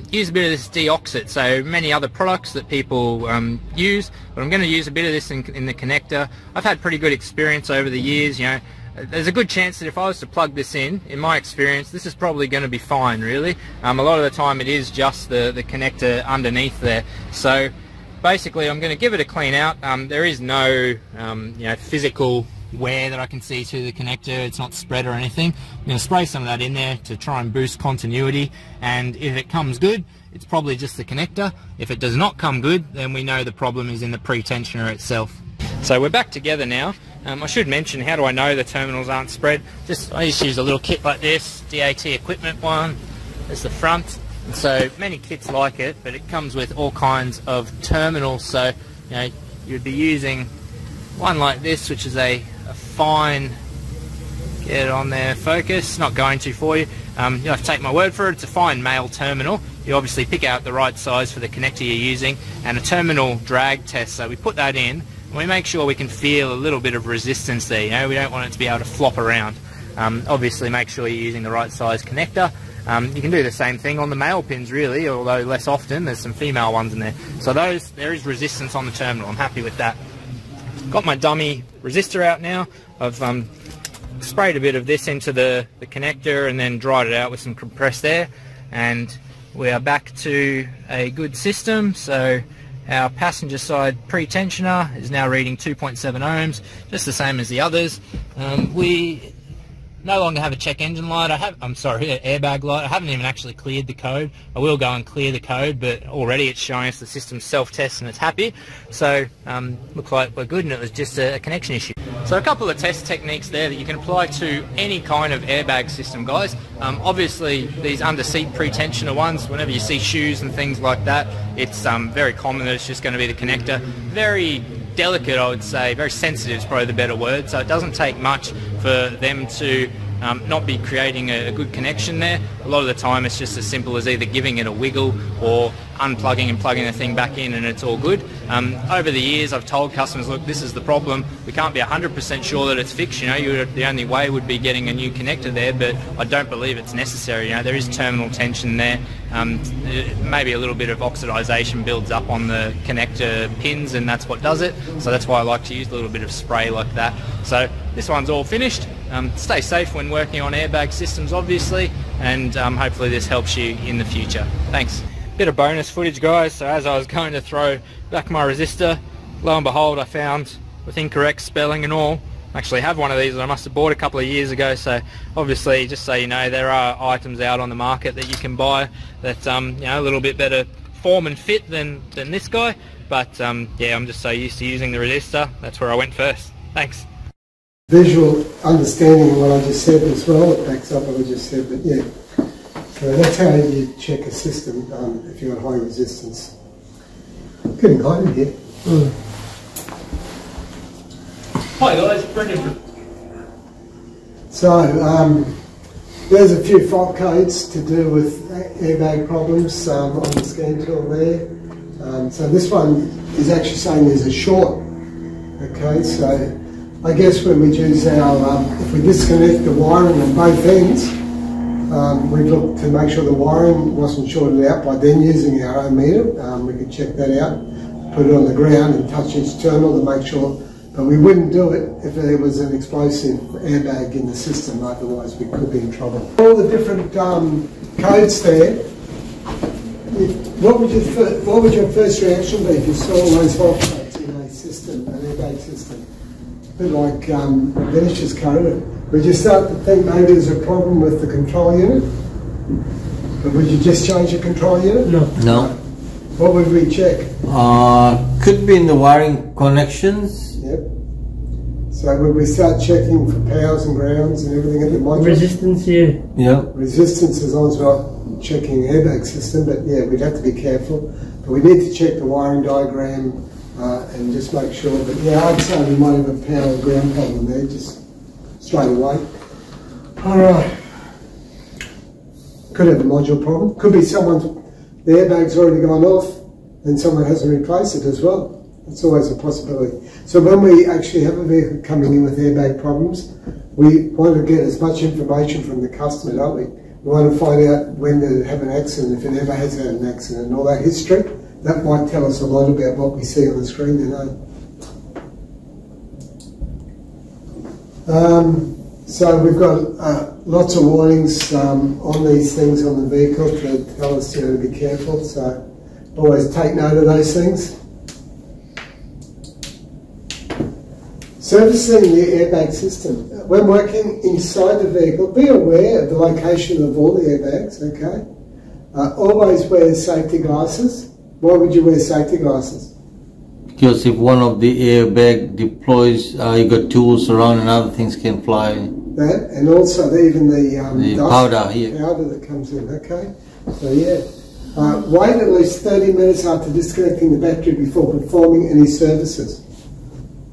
use a bit of this deoxit. So many other products that people use, but I'm going to use a bit of this in the connector. I've had pretty good experience over the years. You know, there's a good chance that if I was to plug this in my experience, this is probably going to be fine, really. A lot of the time it is just the connector underneath there. So basically I'm going to give it a clean out. There is no you know, physical wear that I can see to the connector. It's not spread or anything. I'm going to spray some of that in there to try and boost continuity, and if it comes good, it's probably just the connector. If it does not come good, then we know the problem is in the pre-tensioner itself. So we're back together now. I should mention, how do I know the terminals aren't spread? I just use a little kit like this, DAT equipment one. There's the front. And so many kits like it, but it comes with all kinds of terminals. So you know, you'd be using one like this, which is a fine, get it on there, focus, not going to for you. You'll have to take my word for it. It's a fine male terminal. You obviously pick out the right size for the connector you're using, and a terminal drag test. So we put that in, and we make sure we can feel a little bit of resistance there. You know, we don't want it to be able to flop around. Obviously make sure you're using the right size connector. You can do the same thing on the male pins really, although less often. There's some female ones in there. So there is resistance on the terminal. I'm happy with that. Got my dummy resistor out now. I've sprayed a bit of this into the connector and then dried it out with some compressed air, and we are back to a good system. So our passenger side pre-tensioner is now reading 2.7 ohms, just the same as the others. We no longer have a check engine light. Airbag light. I haven't even actually cleared the code. I will go and clear the code, but already it's showing us the system self-tests and it's happy. So looks like we're good, and it was just a connection issue. So a couple of test techniques there that you can apply to any kind of airbag system, guys. Obviously these under-seat pre-tensioner ones, whenever you see shoes and things like that, it's very common that it's just going to be the connector. Very delicate, I would say, very sensitive is probably the better word, so it doesn't take much for them to not be creating a good connection there. A lot of the time it's just as simple as either giving it a wiggle or unplugging and plugging the thing back in, and it's all good. Over the years I've told customers, look, this is the problem, we can't be 100% sure that it's fixed. You know, the only way would be getting a new connector there, but I don't believe it's necessary. You know, there is terminal tension there. Maybe a little bit of oxidization builds up on the connector pins, and that's what does it. So that's why I like to use a little bit of spray like that. So this one's all finished. Stay safe when working on airbag systems, obviously, and hopefully this helps you in the future. Thanks. Bit of bonus footage, guys. So as I was going to throw back my resistor, lo and behold, I found, with incorrect spelling and all, I actually have one of these that I must have bought a couple of years ago. So obviously, just so you know, there are items out on the market that you can buy that you know, a little bit better form and fit than this guy. But yeah, I'm just so used to using the resistor. That's where I went first. Thanks. Visual understanding of what I just said as well. It backs up what I just said, but yeah. So that's how you check a system if you've got high resistance. Getting hot in here. Hi guys, Brendan. So there's a few fault codes to do with airbag problems on the scan tool there. So this one is actually saying there's a short. Okay, so I guess when we use our, if we disconnect the wiring on both ends, we look to make sure the wiring wasn't shorted out by then using our ohm meter. We could check that out, put it on the ground and touch each terminal to make sure, but we wouldn't do it if there was an explosive airbag in the system, otherwise we could be in trouble. All the different codes there, what would your first reaction be if you saw all those fault codes in a system, an airbag system? A bit like Venetia's code. Would you start to think maybe there's a problem with the control unit? But would you just change the control unit? No. No. What would we check? Could be in the wiring connections. Yep. So would we start checking for powers and grounds and everything at the module? Resistance, yeah. Yeah. Resistance, as long as we're not checking the airbag system, but yeah, we'd have to be careful. But we need to check the wiring diagram and just make sure. But yeah, I'd say we might have a power and ground problem there, just straight away. All right. Could have a module problem. Could be the airbag's already gone off and someone hasn't replaced it as well. It's always a possibility. So when we actually have a vehicle coming in with airbag problems, we want to get as much information from the customer, don't we? We want to find out when they have an accident, if it ever has had an accident, and all that history. That might tell us a lot about what we see on the screen, you know. So we've got lots of warnings on these things on the vehicle to tell us, you know, to be careful. So always take note of those things. Servicing the airbag system. When working inside the vehicle, be aware of the location of all the airbags, okay? Always wear safety glasses. Why would you wear safety glasses? Because if one of the airbag deploys, you got tools around and other things can fly. That, and also even the dust, powder here. Powder that comes in, okay? So yeah. Wait at least 30 minutes after disconnecting the battery before performing any services.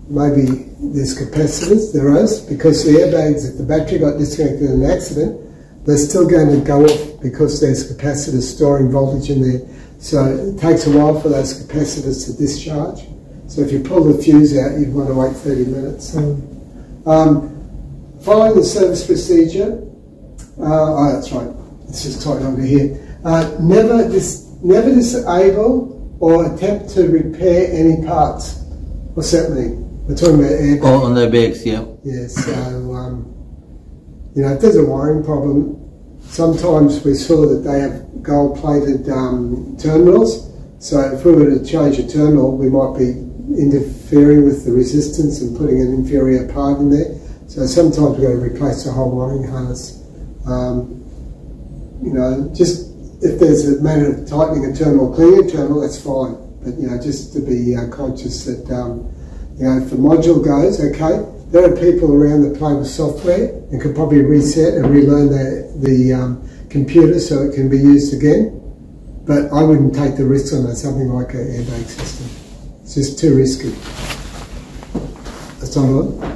Maybe there's capacitors, there is, because the airbags, if the battery got disconnected in an accident, they're still going to go off because there's capacitors storing voltage in there. So it takes a while for those capacitors to discharge. So if you pull the fuse out, you'd want to wait 30 minutes. Following the service procedure, oh that's right, it's just tied over here. Never disable or attempt to repair any parts. What's that mean? We're talking about airbags. Oh, on the bags, yeah. Yeah, so, you know, if there's a wiring problem, sometimes we saw that they have gold-plated terminals. So if we were to change a terminal, we might be interfering with the resistance and putting an inferior part in there. So sometimes we've got to replace the whole wiring harness. You know, just if there's a matter of tightening a terminal, cleaning a terminal, that's fine. But, you know, just to be conscious that, you know, if the module goes, okay, there are people around that play with software and could probably reset and relearn the computer so it can be used again. But I wouldn't take the risk on something like an airbag system. It's just too risky. That's all right.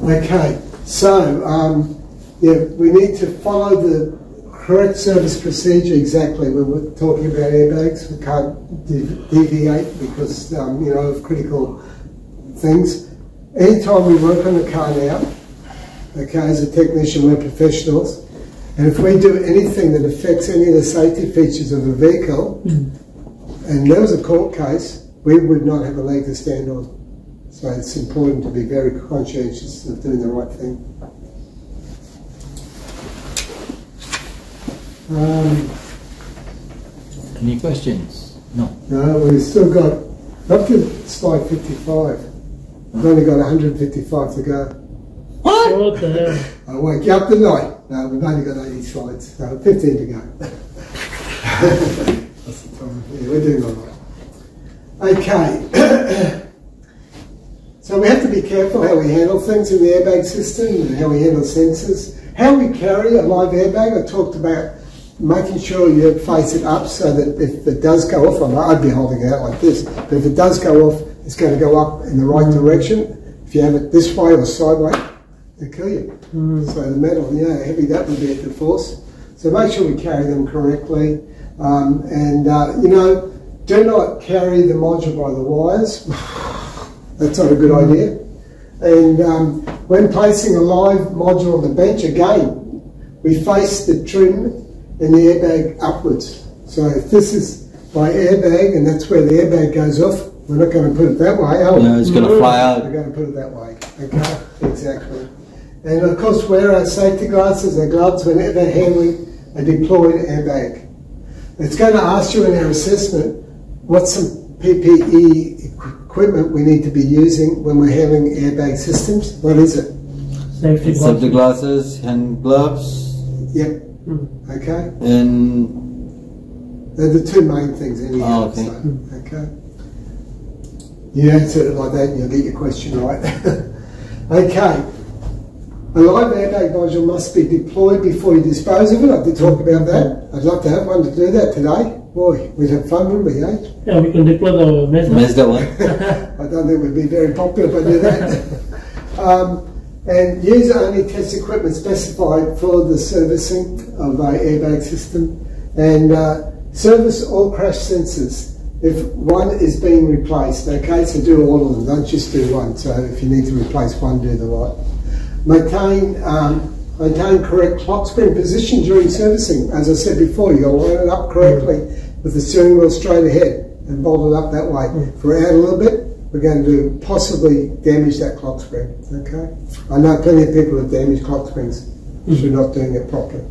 Okay, so yeah, we need to follow the correct service procedure exactly when we're talking about airbags. We can't deviate because you know, of critical things. Anytime we work on a car now, okay, as a technician, we're professionals, and if we do anything that affects any of the safety features of a vehicle, and there was a court case, we would not have a leg to stand on. So it's important to be very conscientious of doing the right thing. Any questions? No. No, we've still got up to slide 55. We've only got 155 to go. What? What the hell? I wake you up tonight. No, we've only got 80 slides, so 15 to go. That's the time. Yeah, we're doing all right. Okay. So we have to be careful how we handle things in the airbag system and how we handle sensors. How we carry a live airbag, I talked about making sure you face it up so that if it does go off, I'd be holding it out like this, but if it does go off, it's going to go up in the right direction. If you have it this way or sideways, it'll kill you. So the metal, you know, how heavy that would be at the force. So make sure we carry them correctly. You know, do not carry the module by the wires. That's not a good idea. And when placing a live module on the bench, again, we face the trim and the airbag upwards. So if this is by airbag and that's where the airbag goes off, we're not going to put it that way. Oh, no, it's going to fly out. We're going to put it that way. Okay, exactly. And of course, wear our safety glasses and gloves whenever handling a deployed airbag. It's going to ask you in our assessment what some PPE equipment we need to be using when we're having airbag systems? What is it? Safety glasses, hand gloves. Yep. Okay. And they're the two main things anyhow. okay. So, okay. You answer it like that and you'll get your question right. Okay. A live airbag module must be deployed before you dispose of it. I did talk about that. I'd love to have one to do that today. Boy, we'd have fun, wouldn't we, eh? Yeah, we can deploy the Mazda one. I don't think we'd be very popular if I do that. And use only test equipment specified for the servicing of our airbag system. And service all crash sensors if one is being replaced. Okay, so do all of them, don't just do one. So if you need to replace one, do the lot. Maintain correct clock spring position during servicing. As I said before, you'll line it up correctly with the steering wheel straight ahead and bolt it up that way. If we're out a little bit, we're going to possibly damage that clock spring. Okay, I know plenty of people have damaged clock springs through not doing it properly.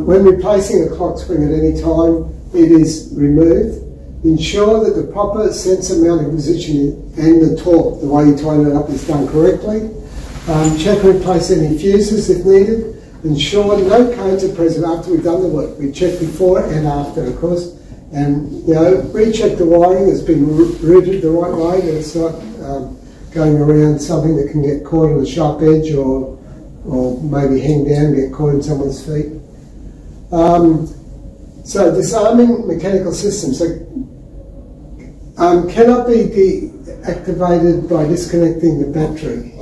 When replacing a clock spring at any time it is removed, ensure that the proper sensor mounting position and the torque, the way you tighten it up, is done correctly. Check and replace any fuses if needed. Ensure no codes are present after we've done the work. We check before and after, of course. And, you know, recheck the wiring that's been routed the right way, that it's not going around something that can get caught on a sharp edge or maybe hang down and get caught in someone's feet. So disarming mechanical systems cannot be deactivated by disconnecting the battery.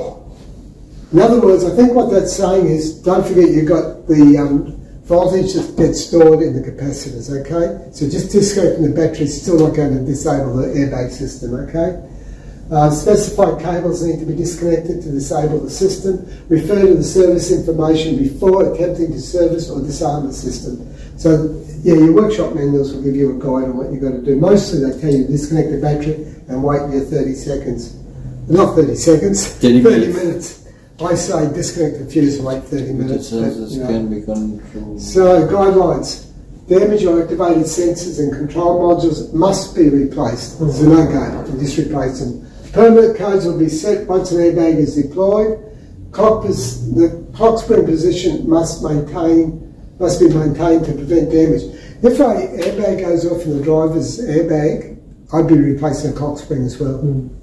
In other words, I think what that's saying is, don't forget you've got the voltage that gets stored in the capacitors, okay? So just disconnecting the battery is still not going to disable the airbag system, okay? Specified cables need to be disconnected to disable the system. Refer to the service information before attempting to service or disarm the system. So, yeah, your workshop manuals will give you a guide on what you've got to do. Mostly they tell you to disconnect the battery and wait your 30 seconds. Not 30 seconds, 30 minutes. I say disconnect the fuse and wait 30 minutes. Can be controlled. So, guidelines. Damaged or activated sensors and control modules must be replaced. There's a no-go, you just replace them. Permanent codes will be set once an airbag is deployed. The clock spring position must be maintained to prevent damage. If an airbag goes off in the driver's airbag, I'd be replacing a clock spring as well,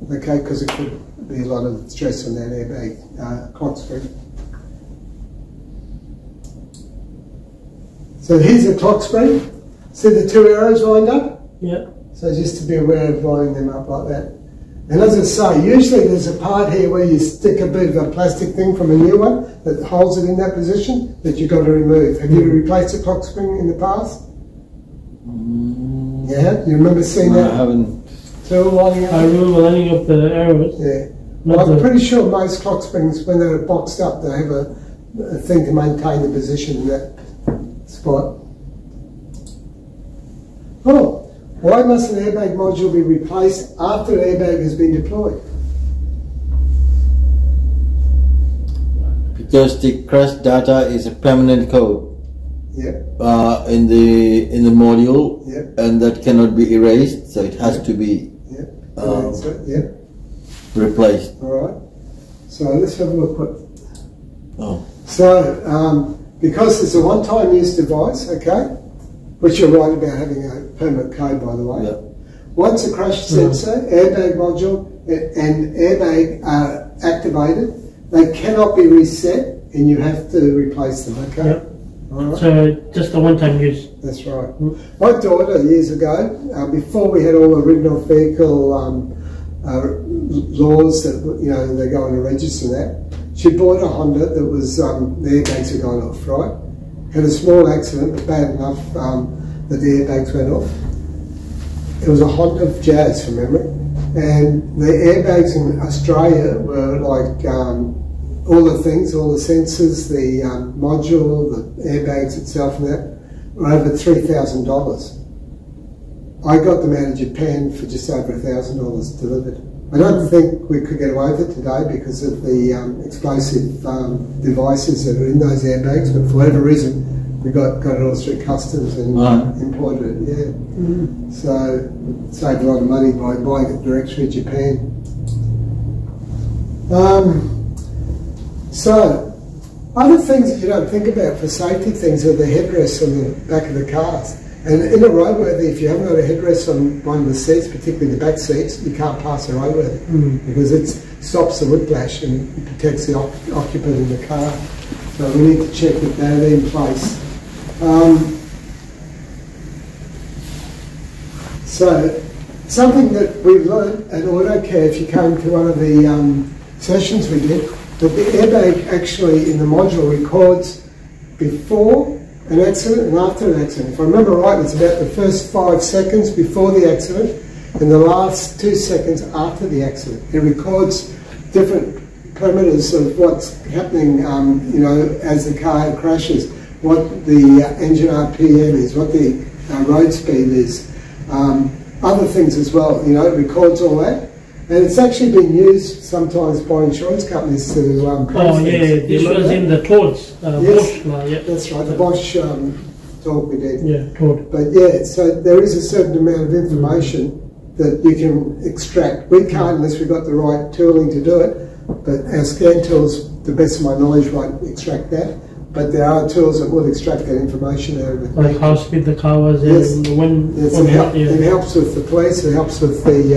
okay, because it could be a lot of stress on that airbag clock spring. So here's a clock spring. See the two arrows lined up? Yeah. So just to be aware of lining them up like that. And as I say, usually there's a part here where you stick a bit of a plastic thing from a new one that holds it in that position that you've got to remove. Have you replaced a clock spring in the past? Yeah? You remember seeing that? I haven't. So lining up? I remember lining up the arrows. Yeah. Well, I'm pretty sure most clock springs, when they're boxed up, they have a thing to maintain the position in that spot. Oh. Why must an airbag module be replaced after an airbag has been deployed? Because the crash data is a permanent code. Yep. In the module, yep. And that cannot be erased, so it has to be replaced. All right. So let's have a look. So because it's a one-time use device, okay. Which you're right about having a permanent code, by the way. Yep. Once a crash sensor, airbag module, and airbag are activated, they cannot be reset, and you have to replace them. Okay. Yep. All right. So just a one-time use. That's right. My daughter, years ago, before we had all the written-off vehicle laws that they go on the register and that, she bought a Honda that was the airbags had gone off, right? Had a small accident, but bad enough that the airbags went off. It was a Honda Jazz from memory, and the airbags in Australia were like all the things, all the sensors, the module, the airbags itself and that, were over $3,000. I got them out of Japan for just over $1,000 delivered. I don't think we could get away with it today because of the explosive devices that are in those airbags, but for whatever reason, We got it all through customs and imported it, yeah. So saved a lot of money by buying it direct through Japan. So other things that you don't think about for safety things are the headrests on the back of the cars. And in a roadworthy, if you haven't got a headrest on one of the seats, particularly the back seats, you can't pass a roadworthy because it stops the whiplash and protects the occupant in the car. So we need to check that they're in place. So something that we learned at AURETR137, if you came to one of the sessions we did, that the airbag actually in the module records before an accident and after an accident. If I remember right, it's about the first 5 seconds before the accident and the last 2 seconds after the accident. It records different parameters of what's happening, you know, as the car crashes, what the engine RPM is, what the road speed is, other things as well. You know, it records all that. And it's actually been used sometimes by insurance companies to this was in the Toads. Yes, Bosch, yeah. That's right, the Bosch talk we did. Yeah, Toad. But yeah, so there is a certain amount of information that you can extract. We can't unless we've got the right tooling to do it, but our scan tools, to the best of my knowledge, won't extract that. But there are tools that will extract that information out of it. Like how speed the car was, and when it helps with the police, it helps with the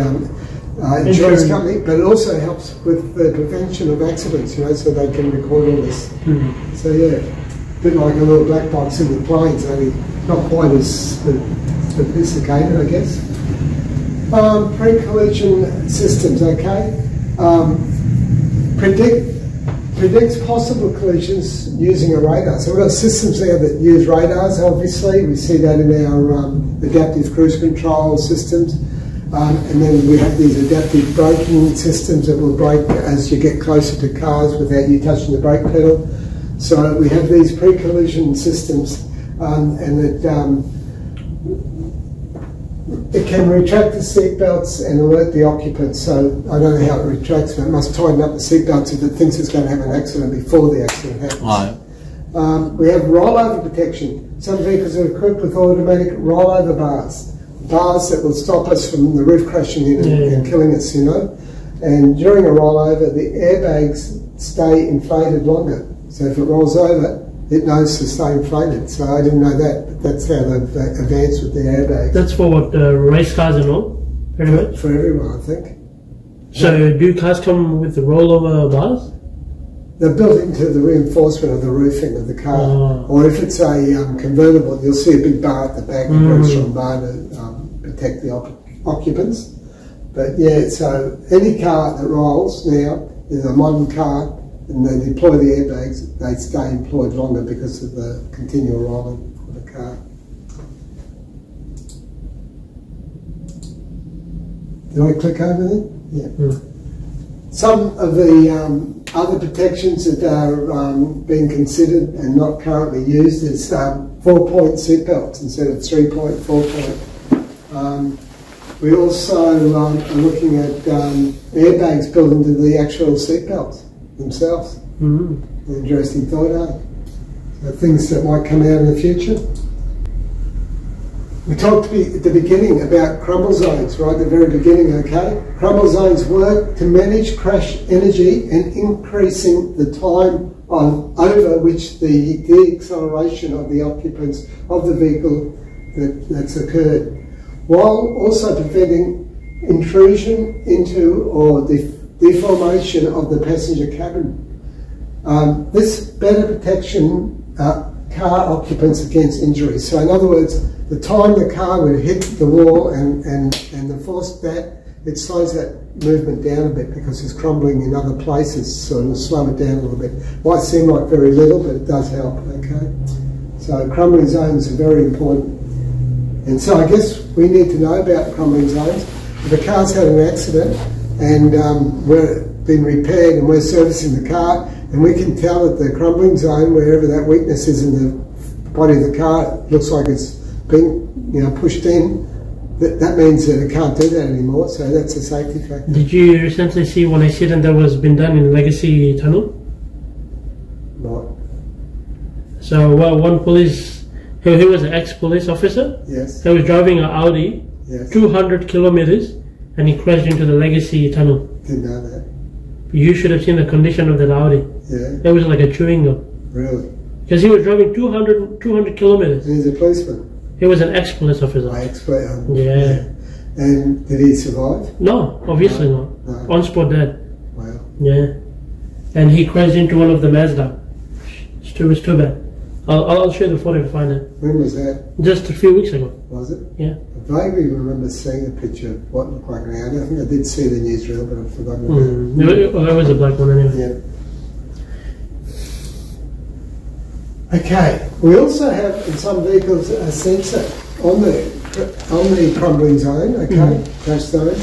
insurance company, but it also helps with the prevention of accidents, you know, so they can record all this. So yeah, a bit like a little black box in the planes, only not quite as sophisticated, I guess. Pre-collision systems, okay. Predicts possible collisions using a radar. So we've got systems there that use radars, obviously. We see that in our adaptive cruise control systems. And then we have these adaptive braking systems that will brake as you get closer to cars without you touching the brake pedal. So we have these pre-collision systems, and it can retract the seat belts and alert the occupants. So I don't know how it retracts, but it must tighten up the seat belts if it thinks it's going to have an accident before the accident happens. Right. We have rollover protection. Some vehicles are equipped with automatic rollover bars. Bars that will stop us from the roof crashing in and killing us, you know. And during a rollover, the airbags stay inflated longer. So if it rolls over, it knows to stay inflated. So I didn't know that, but that's how they've advanced with the airbags. That's for what, race cars and all, pretty much? For everyone, I think. So do cars come with the rollover bars? They're built into the reinforcement of the roofing of the car. Or if it's a convertible, you'll see a big bar at the back, a very strong bar to protect the occupants. But yeah, so any car that rolls now is a modern car, and they deploy the airbags, they stay employed longer because of the continual rolling of the car. Did I click over there? Yeah. Some of the other protections that are being considered and not currently used is 4-point seat belts instead of 3-point, 4-point. We also are looking at airbags built into the actual seat belts themselves. An interesting thought, eh? So things that might come out in the future. We talked at the beginning about crumble zones, right at the very beginning, okay? Crumble zones work to manage crash energy and increasing the time over which the deacceleration of the occupants of the vehicle that's occurred, while also preventing intrusion into or deformation of the passenger cabin. This better protection car occupants against injuries. So in other words, the time the car would hit the wall and the force that, it slows that movement down a bit because it's crumbling in other places, so it'll slow it down a little bit. Might seem like very little, but it does help, okay? So crumbling zones are very important. And so I guess we need to know about crumbling zones. If a car's had an accident and we're been repaired and we're servicing the car, and we can tell that the crumbling zone, wherever that weakness is in the body of the car, looks like it's been, you know, pushed in, that means that it can't do that anymore, so that's a safety factor. Did you recently see one accident that was been done in Legacy Tunnel? Right. So one police He was an ex-police officer. Yes. He was driving an Audi, Yes. 200 kilometers, and he crashed into the Legacy tunnel. Didn't know that. You should have seen the condition of that Audi. Yeah. It was like a chewing gum. Really. Because he was driving 200 kilometers. And he's a policeman. He was an ex-police officer. I expert. Yeah. And did he survive? No, obviously not. No. On spot dead. Wow. Yeah. And he crashed into one of the Mazda. It was too bad. I'll show you the photo if I find it. When was that? Just a few weeks ago. Was it? Yeah. I vaguely remember seeing a picture of what looked like an Audi. I think I did see the newsreel, but I've forgotten about it. It was a black one anyway. Yeah. Okay. We also have in some vehicles a sensor on the crumbling zone. Okay, crash zone.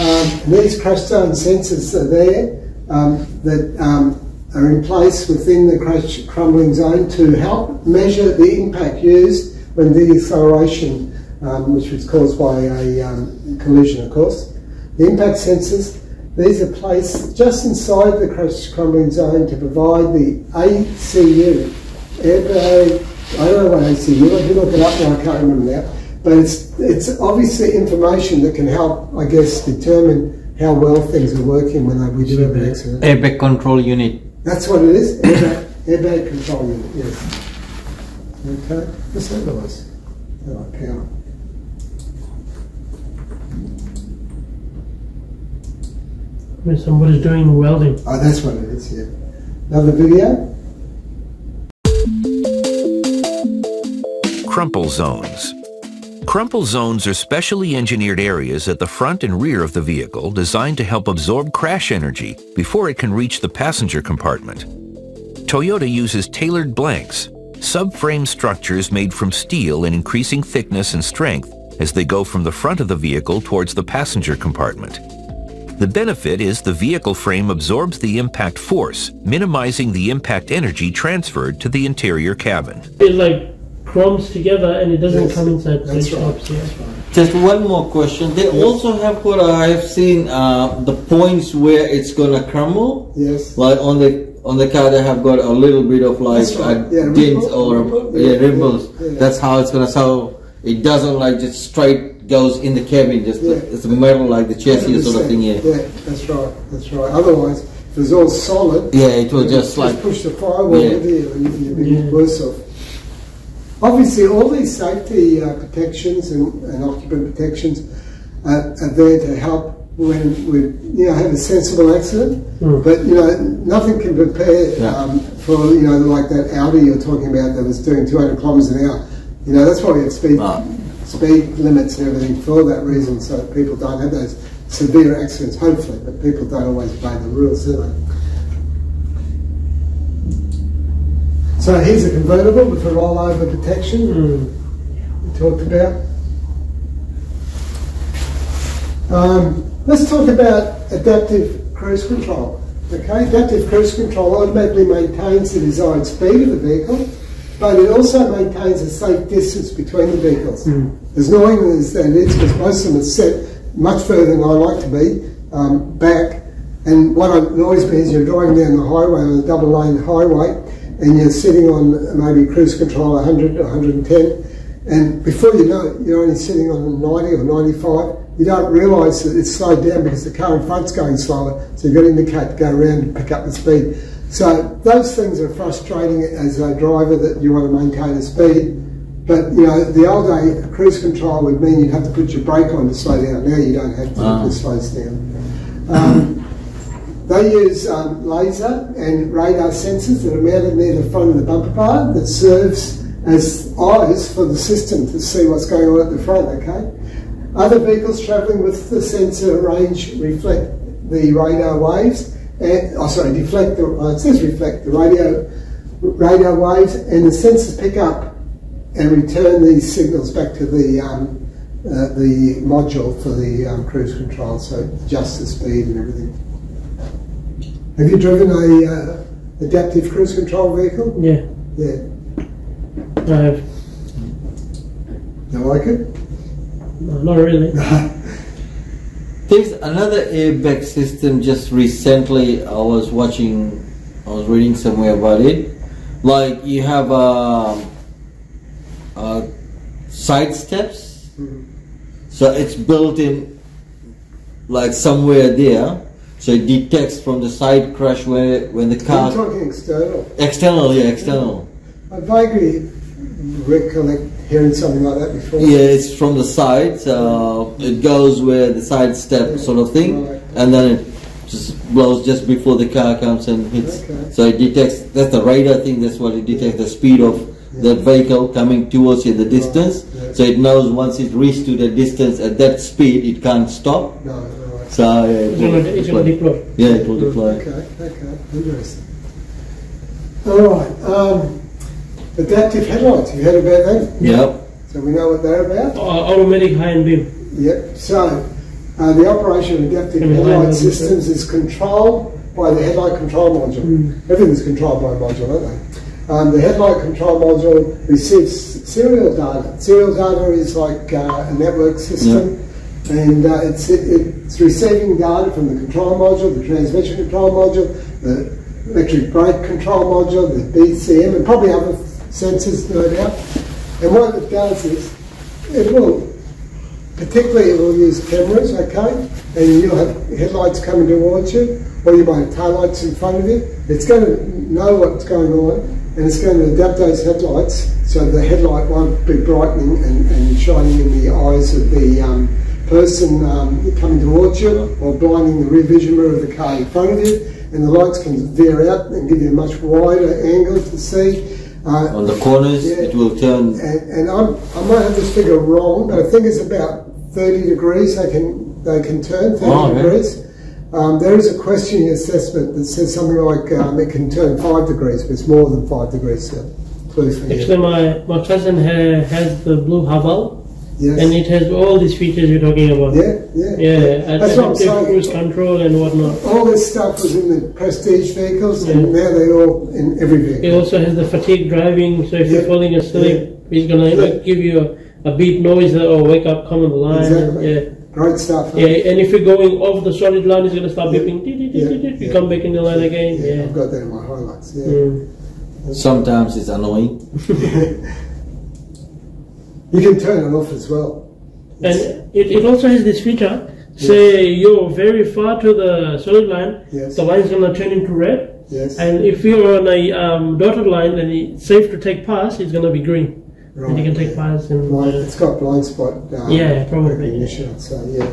And these crash zone sensors are there that are in place within the crumbling zone to help measure the impact used when deceleration, which was caused by a collision, of course. The impact sensors, these are placed just inside the crumbling zone to provide the ACU, airbag. I don't know what ACU, I did look it up now, I can't remember now. But it's obviously information that can help, I guess, determine how well things are working when we do have an accident. Airbag control unit. That's what it is, airbag control unit, yes. Okay, what's that noise? Oh, power. When somebody's doing welding. Oh, that's what it is, yeah. Another video? Crumple zones. Crumple zones are specially engineered areas at the front and rear of the vehicle designed to help absorb crash energy before it can reach the passenger compartment. Toyota uses tailored blanks, subframe structures made from steel in increasing thickness and strength as they go from the front of the vehicle towards the passenger compartment. The benefit is the vehicle frame absorbs the impact force, minimizing the impact energy transferred to the interior cabin. It like crumbs together and it doesn't come inside. That's so right. stops, yeah. Just one more question. They also have got, I have seen the points where it's gonna crumble. Yes. Like on the car, they have got a little bit of like right. Yeah, dents or ripples. Yeah. That's how it's gonna. So it doesn't like just straight goes in the cabin. Just it's a metal like the chassis sort of thing. Yeah. Yeah, that's right. That's right. Otherwise, if it's all solid, Yeah, it will just like push the firewall with you, and you'd be worse off. Obviously, all these safety protections and occupant protections are there to help when we have a sensible accident. But nothing can prepare for like that Audi you're talking about that was doing 200 kilometres an hour. That's why we have speed limits and everything for that reason, so that people don't have those severe accidents. Hopefully, but people don't always obey the rules, do they? So here's a convertible with a rollover protection we talked about. Let's talk about adaptive cruise control. Okay, adaptive cruise control automatically maintains the desired speed of the vehicle, but it also maintains a safe distance between the vehicles. As annoying as that is, because most of them are set much further than I like to be, back, and what annoys me is you're driving down the highway on a double lane highway, and you're sitting on maybe cruise control 100 or 110, and before you know it, you're only sitting on 90 or 95. You don't realise that it's slowed down because the car in front's going slower, so you've got to indicate to go around and pick up the speed. So those things are frustrating as a driver, that you want to maintain a speed. But the old day cruise control would mean you'd have to put your brake on to slow down. Now you don't have to, it slows down. They use laser and radar sensors that are mounted near the front of the bumper bar that serves as eyes for the system to see what's going on at the front, okay? Other vehicles travelling with the sensor range reflect the radar waves, deflect the radar waves, and the sensors pick up and return these signals back to the module for the cruise control, so adjust the speed and everything. Have you driven a adaptive cruise control vehicle? Yeah. Yeah. I have. You like it? No, not really. There's another airbag system just recently. I was reading somewhere about it. Like you have side steps. So it's built in like somewhere there. So it detects from the side crash when the car... You're talking external? External, yeah, external. I vaguely recollect hearing something like that before. Yeah, it's from the side. It goes where the side step sort of thing, right. And then it just blows just before the car comes and hits. Okay. So it detects, that's the radar thing, that's what it detects, the speed of that vehicle coming towards you, the distance. Right. Yeah. So it knows once it reaches to the distance at that speed, it can't stop. No, right. So It's going to deploy. Yeah, it will deploy. Okay, interesting. Alright, adaptive headlights, you heard about them? Yep. So we know what they're about? Automatic high and beam. Yep, so the operation of adaptive headlight systems is controlled by the headlight control module. Everything's controlled by a module, aren't they? The headlight control module receives serial data. Serial data is like a network system, and it's receiving data from the control module, the transmission control module, the electric brake control module, the BCM, and probably other sensors, no doubt. And what it does is, it will use cameras, okay, and you'll have headlights coming towards you, or you might have taillights in front of you. It's going to know what's going on, and it's going to adapt those headlights so the headlight won't be brightening and shining in the eyes of the person coming towards you, or blinding the rear vision mirror of the car in front of you, and the lights can veer out and give you a much wider angle to see. On the corners, it will turn. And I might have this figure wrong, but I think it's about 30 degrees they can turn, 30 degrees. There is a questioning assessment that says something like it can turn 5 degrees, but it's more than 5 degrees. So actually, my cousin has the blue Haval. Yes. And it has all these features you're talking about. Yeah. That's what I'm saying. Cruise control and whatnot. All this stuff was in the prestige vehicles, and now they're all in every vehicle. It also has the fatigue driving, so if you're falling asleep, it's going to give you a beep noise or wake up, come on the line. Exactly. Great stuff. Yeah, and if you're going off the solid line, it's going to start beeping. You come back in the line again. I've got that in my highlights. Sometimes it's annoying. You can turn it off as well. And it also has this feature, say you're very far to the solid line, the line's going to turn into red. Yes. And if you're on a dotted line and it's safe to take pass, it's going to be green. Right. And you can take pass. And, it's got blind spot recognition, I'd say,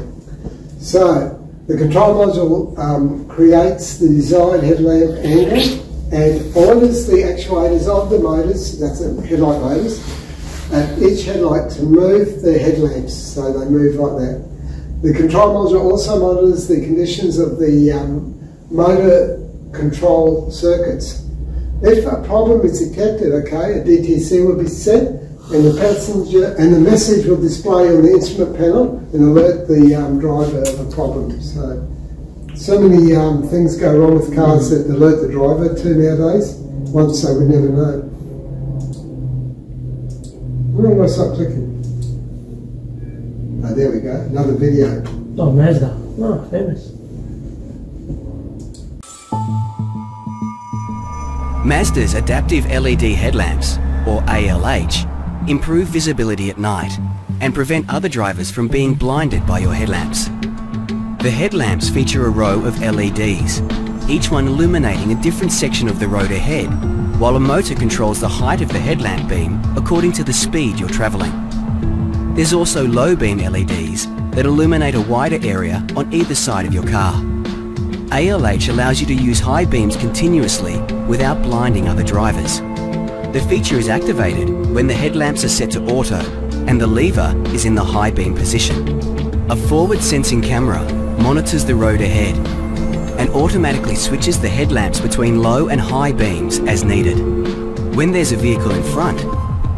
So, the control module creates the desired headlamp angle and orders the actuators of the motors, that's the headlight motors, at each headlight to move the headlamps, so they move like that. The control module also monitors the conditions of the motor control circuits. If a problem is detected, a DTC will be set, and the message will display on the instrument panel and alert the driver of a problem. So many things go wrong with cars that alert the driver to nowadays. Once they would never know. Where am I stop clicking? Oh, there we go, another video. Oh, Mazda. Oh, famous. Mazda's adaptive LED headlamps, or ALH, improve visibility at night and prevent other drivers from being blinded by your headlamps. The headlamps feature a row of LEDs, each one illuminating a different section of the road ahead, while a motor controls the height of the headlamp beam according to the speed you're travelling. There's also low beam LEDs that illuminate a wider area on either side of your car. ALH allows you to use high beams continuously without blinding other drivers. The feature is activated when the headlamps are set to auto and the lever is in the high beam position. A forward sensing camera monitors the road ahead and automatically switches the headlamps between low and high beams as needed. When there's a vehicle in front,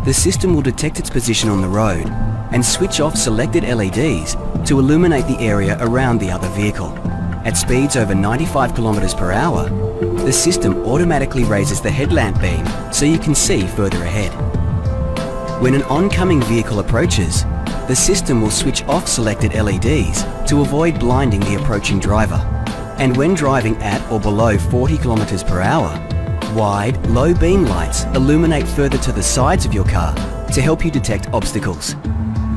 the system will detect its position on the road and switch off selected LEDs to illuminate the area around the other vehicle. At speeds over 95 km per hour, the system automatically raises the headlamp beam so you can see further ahead. When an oncoming vehicle approaches, the system will switch off selected LEDs to avoid blinding the approaching driver. And when driving at or below 40 km per hour, wide, low beam lights illuminate further to the sides of your car to help you detect obstacles.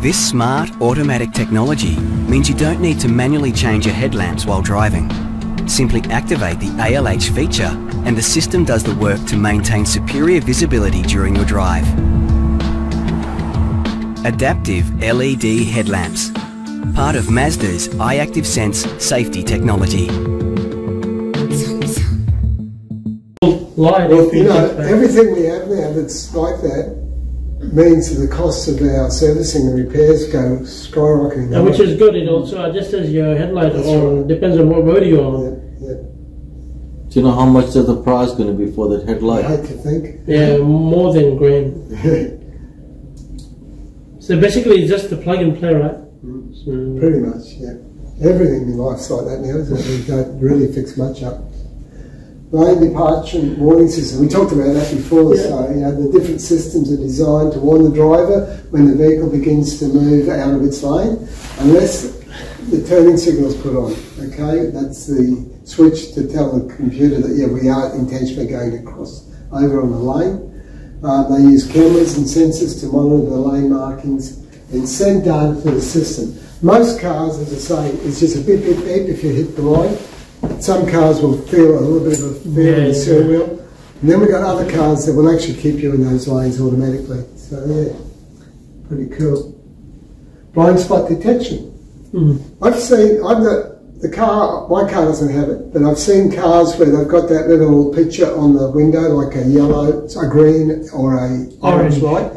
This smart automatic technology means you don't need to manually change your headlamps while driving. Simply activate the ALH feature and the system does the work to maintain superior visibility during your drive. Adaptive LED headlamps, part of Mazda's iActive Sense safety technology. Well, you know, everything we have now that's like that means that the costs of our servicing and repairs go skyrocketing. And which is good, it also adjusts your headlight on, depends on what road you're on. Yeah. Do you know how much is the price going to be for that headlight? I hate to think. Yeah, more than grand. So basically it's just the plug and play, right? Pretty much, yeah. Everything in life's like that now, isn't it? We don't really fix much up. Lane departure and warning system. We talked about that before, so you know, the different systems are designed to warn the driver when the vehicle begins to move out of its lane, unless the turning signal is put on. Okay, that's the switch to tell the computer that we are intentionally going to cross over on the lane. They use cameras and sensors to monitor the lane markings and send data to the system. Most cars, as I say, it's just a beep beep beep if you hit the line. Some cars will feel a little bit of a feel in the steering wheel. And then we've got other cars that will actually keep you in those lanes automatically. So yeah, pretty cool. Blind spot detection. I've got the car, my car doesn't have it, but I've seen cars where they've got that little picture on the window, like a yellow, a green or a orange light.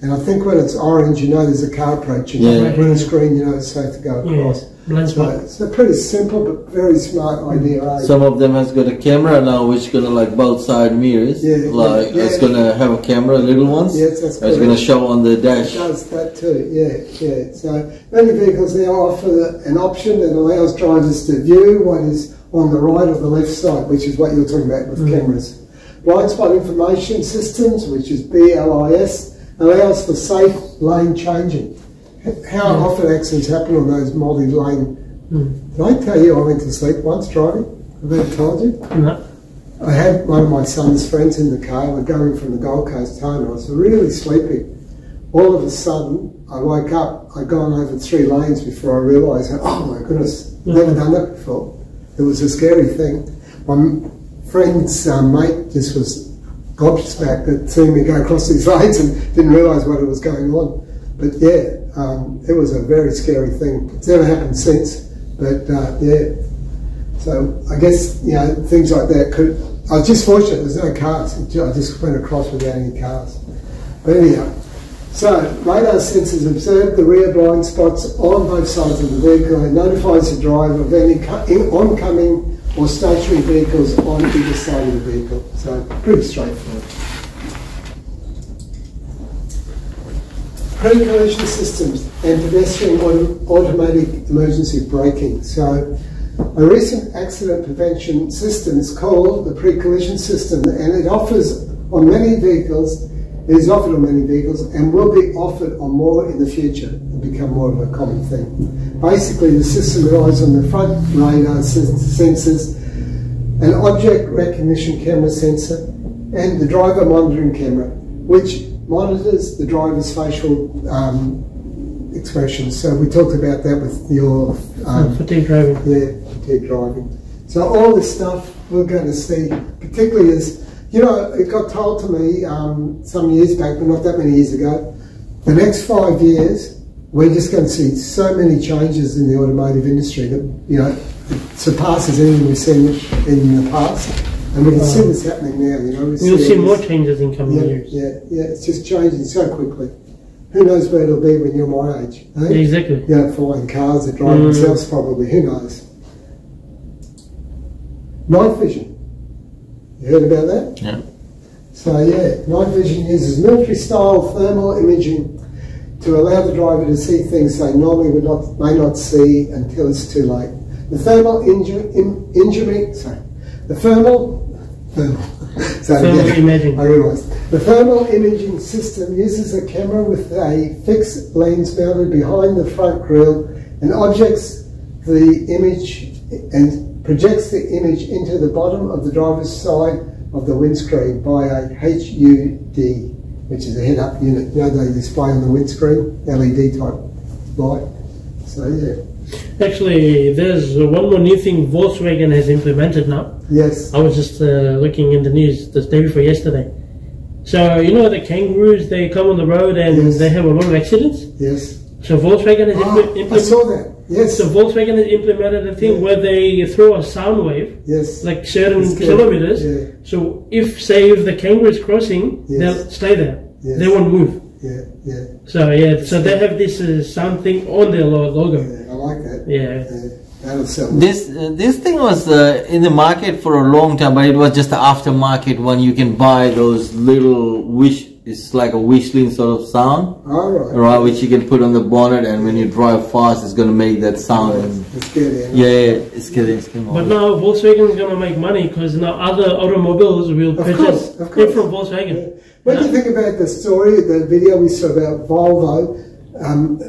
And I think when it's orange, you know there's a car approaching. When it's green, you know it's safe to go across. So it's a pretty simple but very smart idea. Some of them has got a camera now, which gonna like both side mirrors. It's gonna have a camera, little ones. Yes, that's it's gonna show on the dash. It does that too. Yeah. So many vehicles now offer an option that allows drivers to view what is on the right or the left side, which is what you're talking about with cameras. Blind spot information systems, which is BLIS, allows for safe lane changing. How often accidents happen on those multi-lane? Did I tell you I went to sleep once driving? Have I ever told you? No. I had one of my son's friends in the car. We're going from the Gold Coast home. I was really sleepy. All of a sudden, I woke up. I'd gone over 3 lanes before I realised, oh my goodness, never done that before. It was a scary thing. My friend's mate just was gobsmacked at seeing me go across these lanes and didn't realise what was going on. But yeah, it was a very scary thing. It's never happened since, but yeah. So I guess, you know, things like that could... I was just fortunate there's no cars. I just went across without any cars. But anyhow, so radar sensors observe the rear blind spots on both sides of the vehicle and notifies the driver of any oncoming or stationary vehicles on either side of the vehicle. So pretty straightforward. Pre-collision systems and pedestrian automatic emergency braking. So a recent accident prevention system is called the pre-collision system, and it is offered on many vehicles and will be offered on more in the future and become more of a common thing. Basically, the system relies on the front radar sensors, an object recognition camera sensor, and the driver monitoring camera, which monitors the driver's facial expressions. So we talked about that with your fatigue driving. Yeah, fatigue driving. So all this stuff we're going to see, particularly as, you know, it got told to me some years back, but not that many years ago, the next 5 years we're just going to see so many changes in the automotive industry that, you know, it surpasses anything we've seen in the past. And we can see this happening now, you know. We'll see more changes in coming years. Yeah, it's just changing so quickly. Who knows where it'll be when you're my age? Eh? Yeah, exactly. You know, flying cars that drive themselves probably, who knows? Night vision. You heard about that? Yeah. So yeah, night vision uses military-style thermal imaging to allow the driver to see things they normally may not see until it's too late. The thermal The thermal imaging system uses a camera with a fixed lens mounted behind the front grille and projects the image into the bottom of the driver's side of the windscreen by a HUD which is a head-up unit. You know, they display on the windscreen, LED type light. So yeah. Actually, there's one more new thing Volkswagen has implemented now. Yes. I was just looking in the news the day before yesterday. So, you know the kangaroos, they come on the road and yes. they have a lot of accidents? Yes. So Volkswagen has implemented... I saw that, yes. So Volkswagen has implemented a thing where they throw a sound wave, yes. like certain kilometers. Yeah. So if the kangaroo is crossing, yes. they'll stay there. Yes. They won't move. Yeah, yeah. So yeah, so they have this sound thing on their logo. Yeah, I like that. Yeah. That'll sell. This thing was in the market for a long time, but it was just the aftermarket one. You can buy those little it's like a whistling sort of sound, right? Which you can put on the bonnet, and when you drive fast, it's going to make that sound. It's scary. It's scary. But now Volkswagen is going to make money because now other automobiles will purchase it from Volkswagen. Yeah. What do you think about the story, the video we saw about Volvo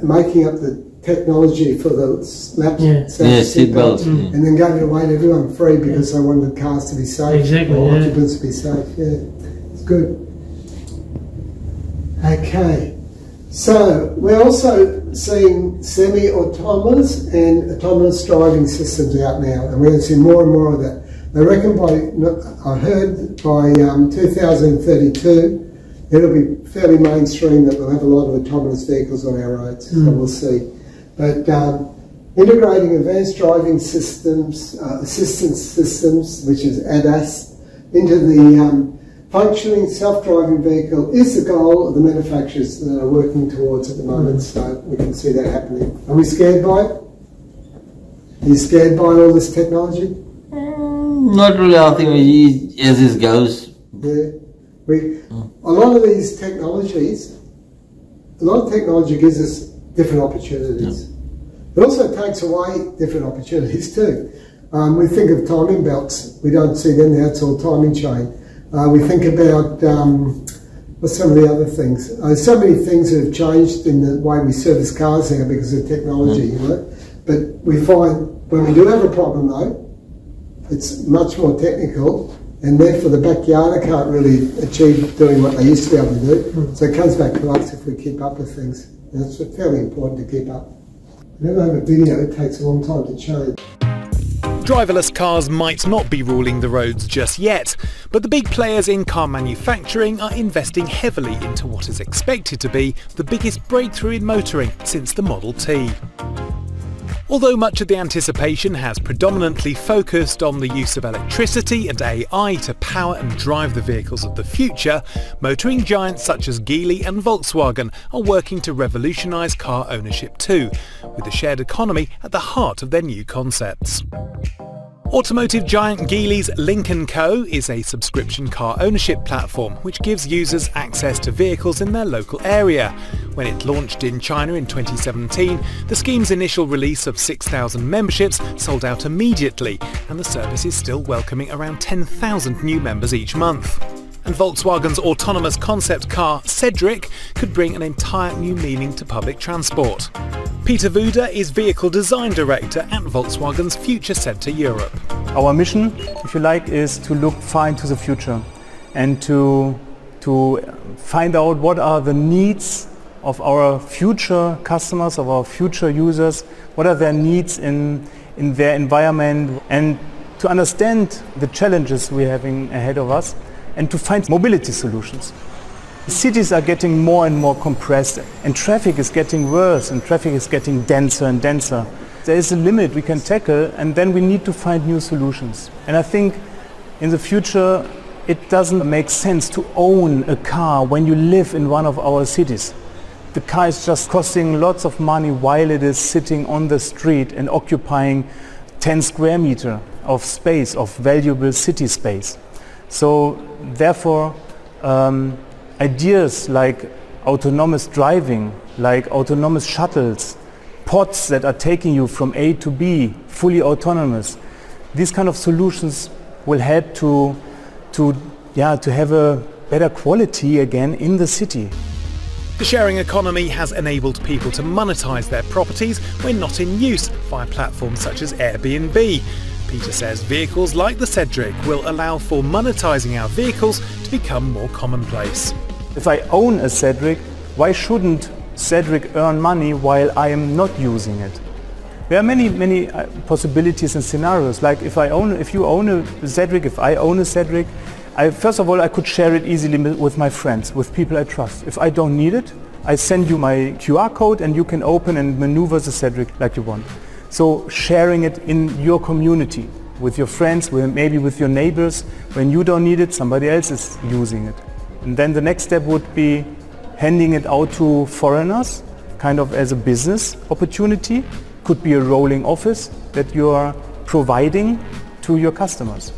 making up the technology for the seat belts, and then gave it away to everyone free because they wanted cars to be safe, occupants to be safe. Yeah, it's good. Okay, so we're also seeing semi-autonomous and autonomous driving systems out now, and we're going to see more and more of that. They reckon I heard by 2032, it'll be fairly mainstream that we'll have a lot of autonomous vehicles on our roads, so we'll see. But integrating advanced driving systems, assistance systems, which is ADAS, into the functioning self-driving vehicle is the goal of the manufacturers that are working towards at the moment, so we can see that happening. Are we scared by it? Are you scared by all this technology? Not really, I think as it goes. Yeah. A lot of these technologies, a lot of technology gives us different opportunities. It also takes away different opportunities too. We think of timing belts. We don't see them now, it's all timing chain. We think about, what's some of the other things? So many things that have changed in the way we service cars now because of technology, you know. But we find when we do have a problem though, it's much more technical, and therefore the backyarder can't really achieve doing what they used to be able to do. So it comes back to us if we keep up with things. And it's fairly important to keep up. Whenever I have a video, it takes a long time to change. Driverless cars might not be ruling the roads just yet, but the big players in car manufacturing are investing heavily into what is expected to be the biggest breakthrough in motoring since the Model T. Although much of the anticipation has predominantly focused on the use of electricity and AI to power and drive the vehicles of the future, motoring giants such as Geely and Volkswagen are working to revolutionise car ownership too, with the shared economy at the heart of their new concepts. Automotive giant Geely's Lynk & Co is a subscription car ownership platform which gives users access to vehicles in their local area. When it launched in China in 2017, the scheme's initial release of 6,000 memberships sold out immediately, and the service is still welcoming around 10,000 new members each month. And Volkswagen's autonomous concept car, Cedric, could bring an entire new meaning to public transport. Peter Wuder is Vehicle Design Director at Volkswagen's Future Centre Europe. Our mission, if you like, is to look far into the future and to find out what are the needs of our future customers, of our future users, what are their needs in their environment, and to understand the challenges we're having ahead of us and to find mobility solutions. Cities are getting more and more compressed, and traffic is getting worse, and traffic is getting denser and denser. There is a limit we can tackle, and then we need to find new solutions. And I think in the future it doesn't make sense to own a car when you live in one of our cities. The car is just costing lots of money while it is sitting on the street and occupying 10 square meters of space, of valuable city space. So therefore, ideas like autonomous driving, like autonomous shuttles, pods that are taking you from A to B, fully autonomous, these kind of solutions will help to have a better quality again in the city. The sharing economy has enabled people to monetize their properties when not in use via platforms such as Airbnb. Peter says vehicles like the Cedric will allow for monetizing our vehicles to become more commonplace. If I own a Cedric, why shouldn't Cedric earn money while I am not using it? There are many possibilities and scenarios. Like if I own a Cedric, first of all, I could share it easily with my friends, with people I trust. If I don't need it, I send you my QR code and you can open and maneuver the Cedric like you want. So sharing it in your community, with your friends, maybe with your neighbors. When you don't need it, somebody else is using it. And then the next step would be handing it out to foreigners, kind of as a business opportunity. Could be a rolling office that you are providing to your customers.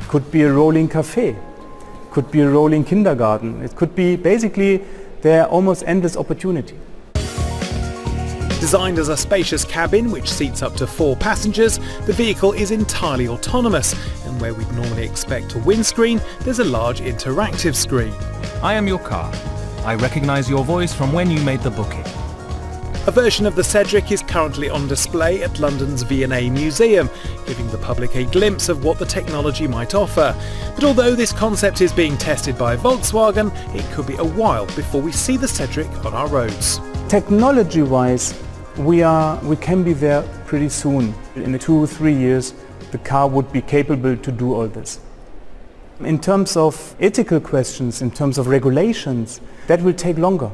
Could be a rolling cafe. Could be a rolling kindergarten. It could be basically, there are almost endless opportunity. Designed as a spacious cabin which seats up to 4 passengers, the vehicle is entirely autonomous, and where we'd normally expect a windscreen, there's a large interactive screen. I am your car. I recognise your voice from when you made the booking. A version of the Cedric is currently on display at London's V&A Museum, giving the public a glimpse of what the technology might offer. But although this concept is being tested by Volkswagen, it could be a while before we see the Cedric on our roads. Technology-wise, we can be there pretty soon. In 2-3 years, the car would be capable to do all this. In terms of ethical questions, in terms of regulations, that will take longer.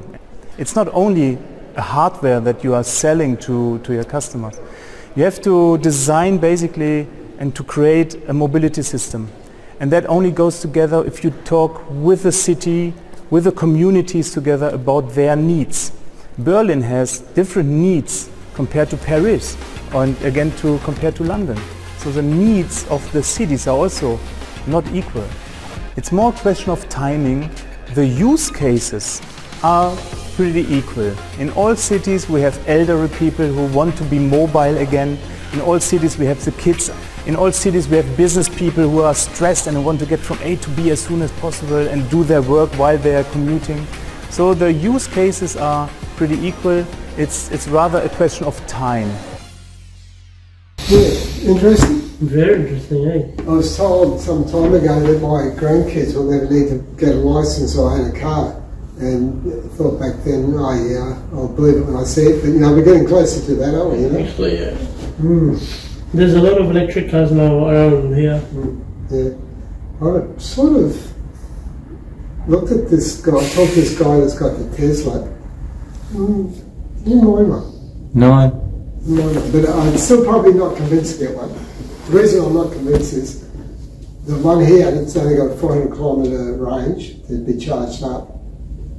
It's not only a hardware that you are selling to your customers. You have to design basically and to create a mobility system. And that only goes together if you talk with the city, with the communities together about their needs. Berlin has different needs compared to Paris, and again compared to London. So the needs of the cities are also not equal. It's more a question of timing. The use cases are pretty equal. In all cities we have elderly people who want to be mobile again. In all cities we have the kids. In all cities we have business people who are stressed and want to get from A to B as soon as possible and do their work while they are commuting. So the use cases are pretty equal. It's rather a question of time. Yeah, interesting. Very interesting, eh? I was told some time ago that my grandkids will never need to get a license or own a car. And thought back then, oh yeah, I'll believe it when I see it. But you know, we're getting closer to that, aren't we? You know? Actually, yeah. There's a lot of electric cars now around here. Yeah. I sort of looked at this guy, talked to this guy that's got the Tesla. You mind one? No. But I'm still probably not convinced to get one. The reason I'm not convinced is the one here, it's only got a 400 kilometre range to be charged up.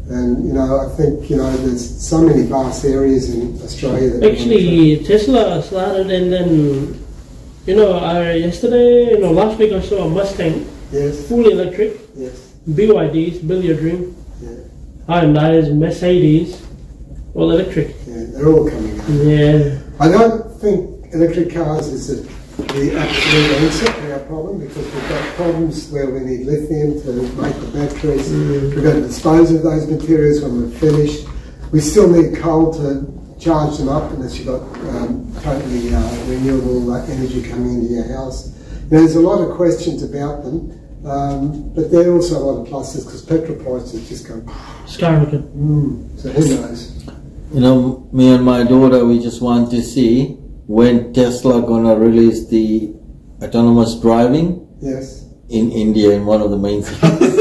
And, you know, I think, you know, there's so many vast areas in Australia that... Actually, Tesla started and then, you know, last week I saw a Mustang. Yes. Fully electric. Yes. BYDs, Build Your Dream. Yeah. Hyundai's, Mercedes, all electric. Yeah, they're all coming up. Yeah. I don't think electric cars is the absolute answer to our problem, because we've got problems where we need lithium to make the batteries. We've got to dispose of those materials when we're finished. We still need coal to charge them up unless you've got totally renewable energy coming into your house. You know, there's a lot of questions about them, but there are also a lot of pluses because petrol prices just go skyrocket. So who knows? You know, me and my daughter, we just want to see when Tesla gonna release the autonomous driving. Yes. In India, in one of the main cities.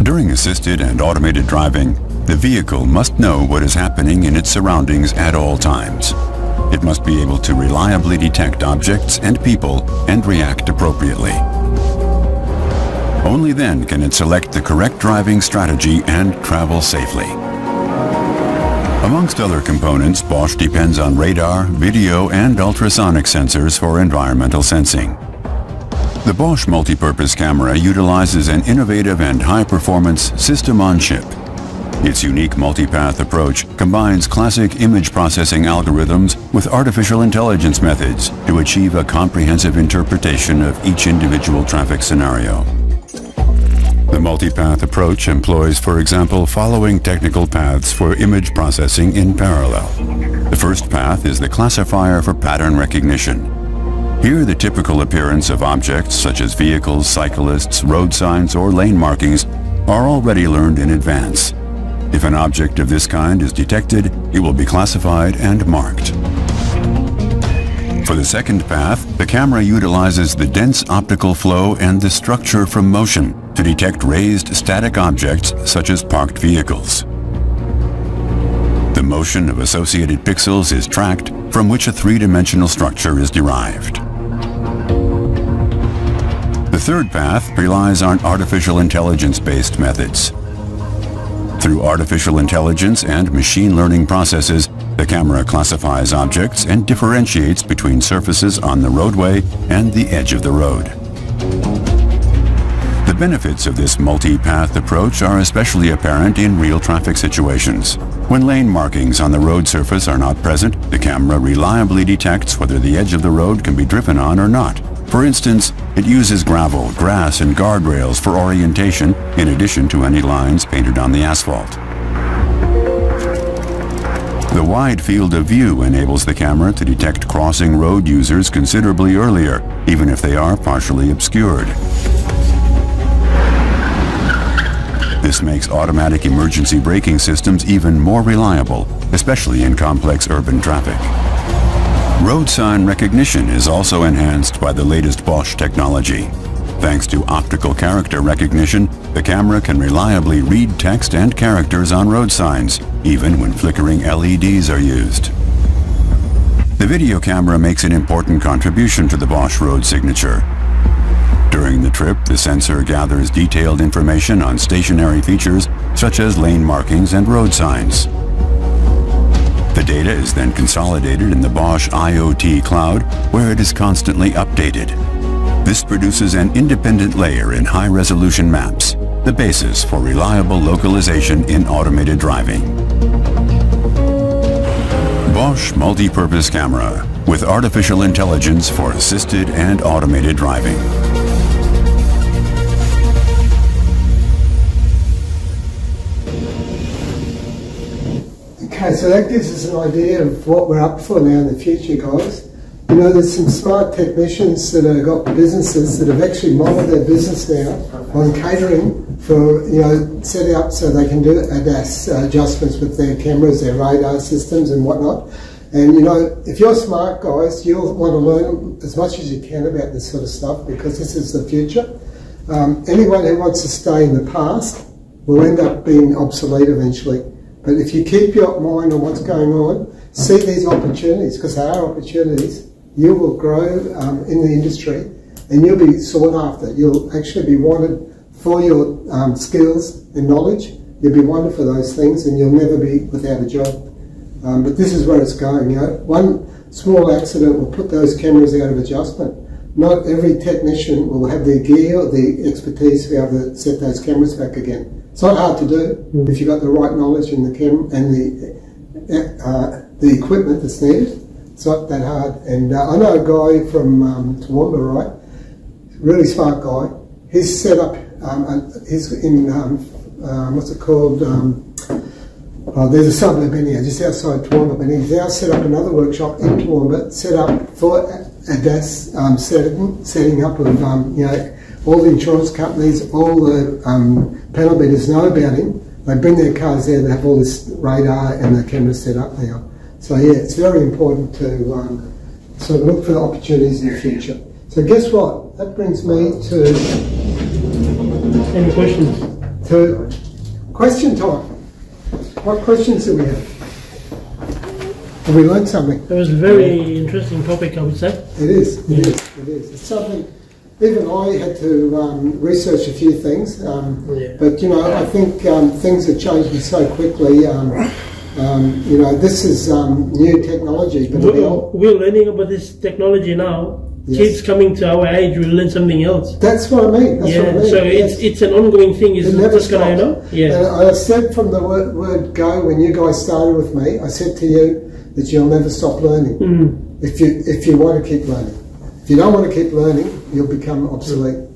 During assisted and automated driving, the vehicle must know what is happening in its surroundings at all times. It must be able to reliably detect objects and people and react appropriately. Only then can it select the correct driving strategy and travel safely. Amongst other components, Bosch depends on radar, video, and ultrasonic sensors for environmental sensing. The Bosch multipurpose camera utilizes an innovative and high-performance system-on-chip. Its unique multipath approach combines classic image processing algorithms with artificial intelligence methods to achieve a comprehensive interpretation of each individual traffic scenario. The multipath approach employs, for example, following technical paths for image processing in parallel. The first path is the classifier for pattern recognition. Here, the typical appearance of objects such as vehicles, cyclists, road signs, or lane markings are already learned in advance. If an object of this kind is detected, it will be classified and marked. For the second path, the camera utilizes the dense optical flow and the structure from motion to detect raised static objects such as parked vehicles. The motion of associated pixels is tracked, from which a three-dimensional structure is derived. The third path relies on artificial intelligence-based methods. Through artificial intelligence and machine learning processes, the camera classifies objects and differentiates between surfaces on the roadway and the edge of the road. The benefits of this multi-path approach are especially apparent in real traffic situations. When lane markings on the road surface are not present, the camera reliably detects whether the edge of the road can be driven on or not. For instance, it uses gravel, grass, and guardrails for orientation in addition to any lines painted on the asphalt. The wide field of view enables the camera to detect crossing road users considerably earlier, even if they are partially obscured. This makes automatic emergency braking systems even more reliable, especially in complex urban traffic. Road sign recognition is also enhanced by the latest Bosch technology. Thanks to optical character recognition, the camera can reliably read text and characters on road signs, even when flickering LEDs are used. The video camera makes an important contribution to the Bosch road signature. During the trip, the sensor gathers detailed information on stationary features such as lane markings and road signs. The data is then consolidated in the Bosch IoT cloud, where it is constantly updated. This produces an independent layer in high-resolution maps, the basis for reliable localization in automated driving. Bosch multi-purpose camera with artificial intelligence for assisted and automated driving. Okay, so that gives us an idea of what we're up for now in the future, guys. You know, there's some smart technicians that have got businesses that have actually modeled their business now on catering for, you know, setting up so they can do ADAS adjustments with their cameras, their radar systems and whatnot. And, you know, if you're smart, guys, you'll want to learn as much as you can about this sort of stuff because this is the future. Anyone who wants to stay in the past will end up being obsolete eventually. But if you keep your mind on what's going on, see these opportunities, because they are opportunities, you will grow in the industry and you'll be sought after. You'll actually be wanted for your skills and knowledge. You'll be wanted for those things and you'll never be without a job. But this is where it's going. You know, one small accident will put those cameras out of adjustment. Not every technician will have the gear or the expertise to be able to set those cameras back again. It's not hard to do if you've got the right knowledge in the camera and the equipment that's needed. It's not that hard. And I know a guy from Toowoomba, right? Really smart guy. He's set up. He's in what's it called? There's a suburb in here, just outside Toowoomba. But he's now set up another workshop in Toowoomba, set up for ADAS setting up of you know, all the insurance companies, all the panel beaters know about him. They bring their cars there, they have all this radar and the cameras set up now. So yeah, it's very important to sort of look for the opportunities in the future. So guess what? That brings me to... Any questions? To question time. What questions do we have? Have we learned something? It was a very interesting topic, I would say. It is, it is, it is. It's something... Even I had to research a few things, but you know, I think things are changing so quickly. You know, this is new technology. But we're learning about this technology now. Yes. Kids coming to our age will learn something else. That's what I mean. That's what I mean. So it's an ongoing thing. It's never just going to, you know? Yeah. And I said from the word go when you guys started with me, I said to you that you'll never stop learning if you want to keep learning. If you don't want to keep learning, you'll become obsolete.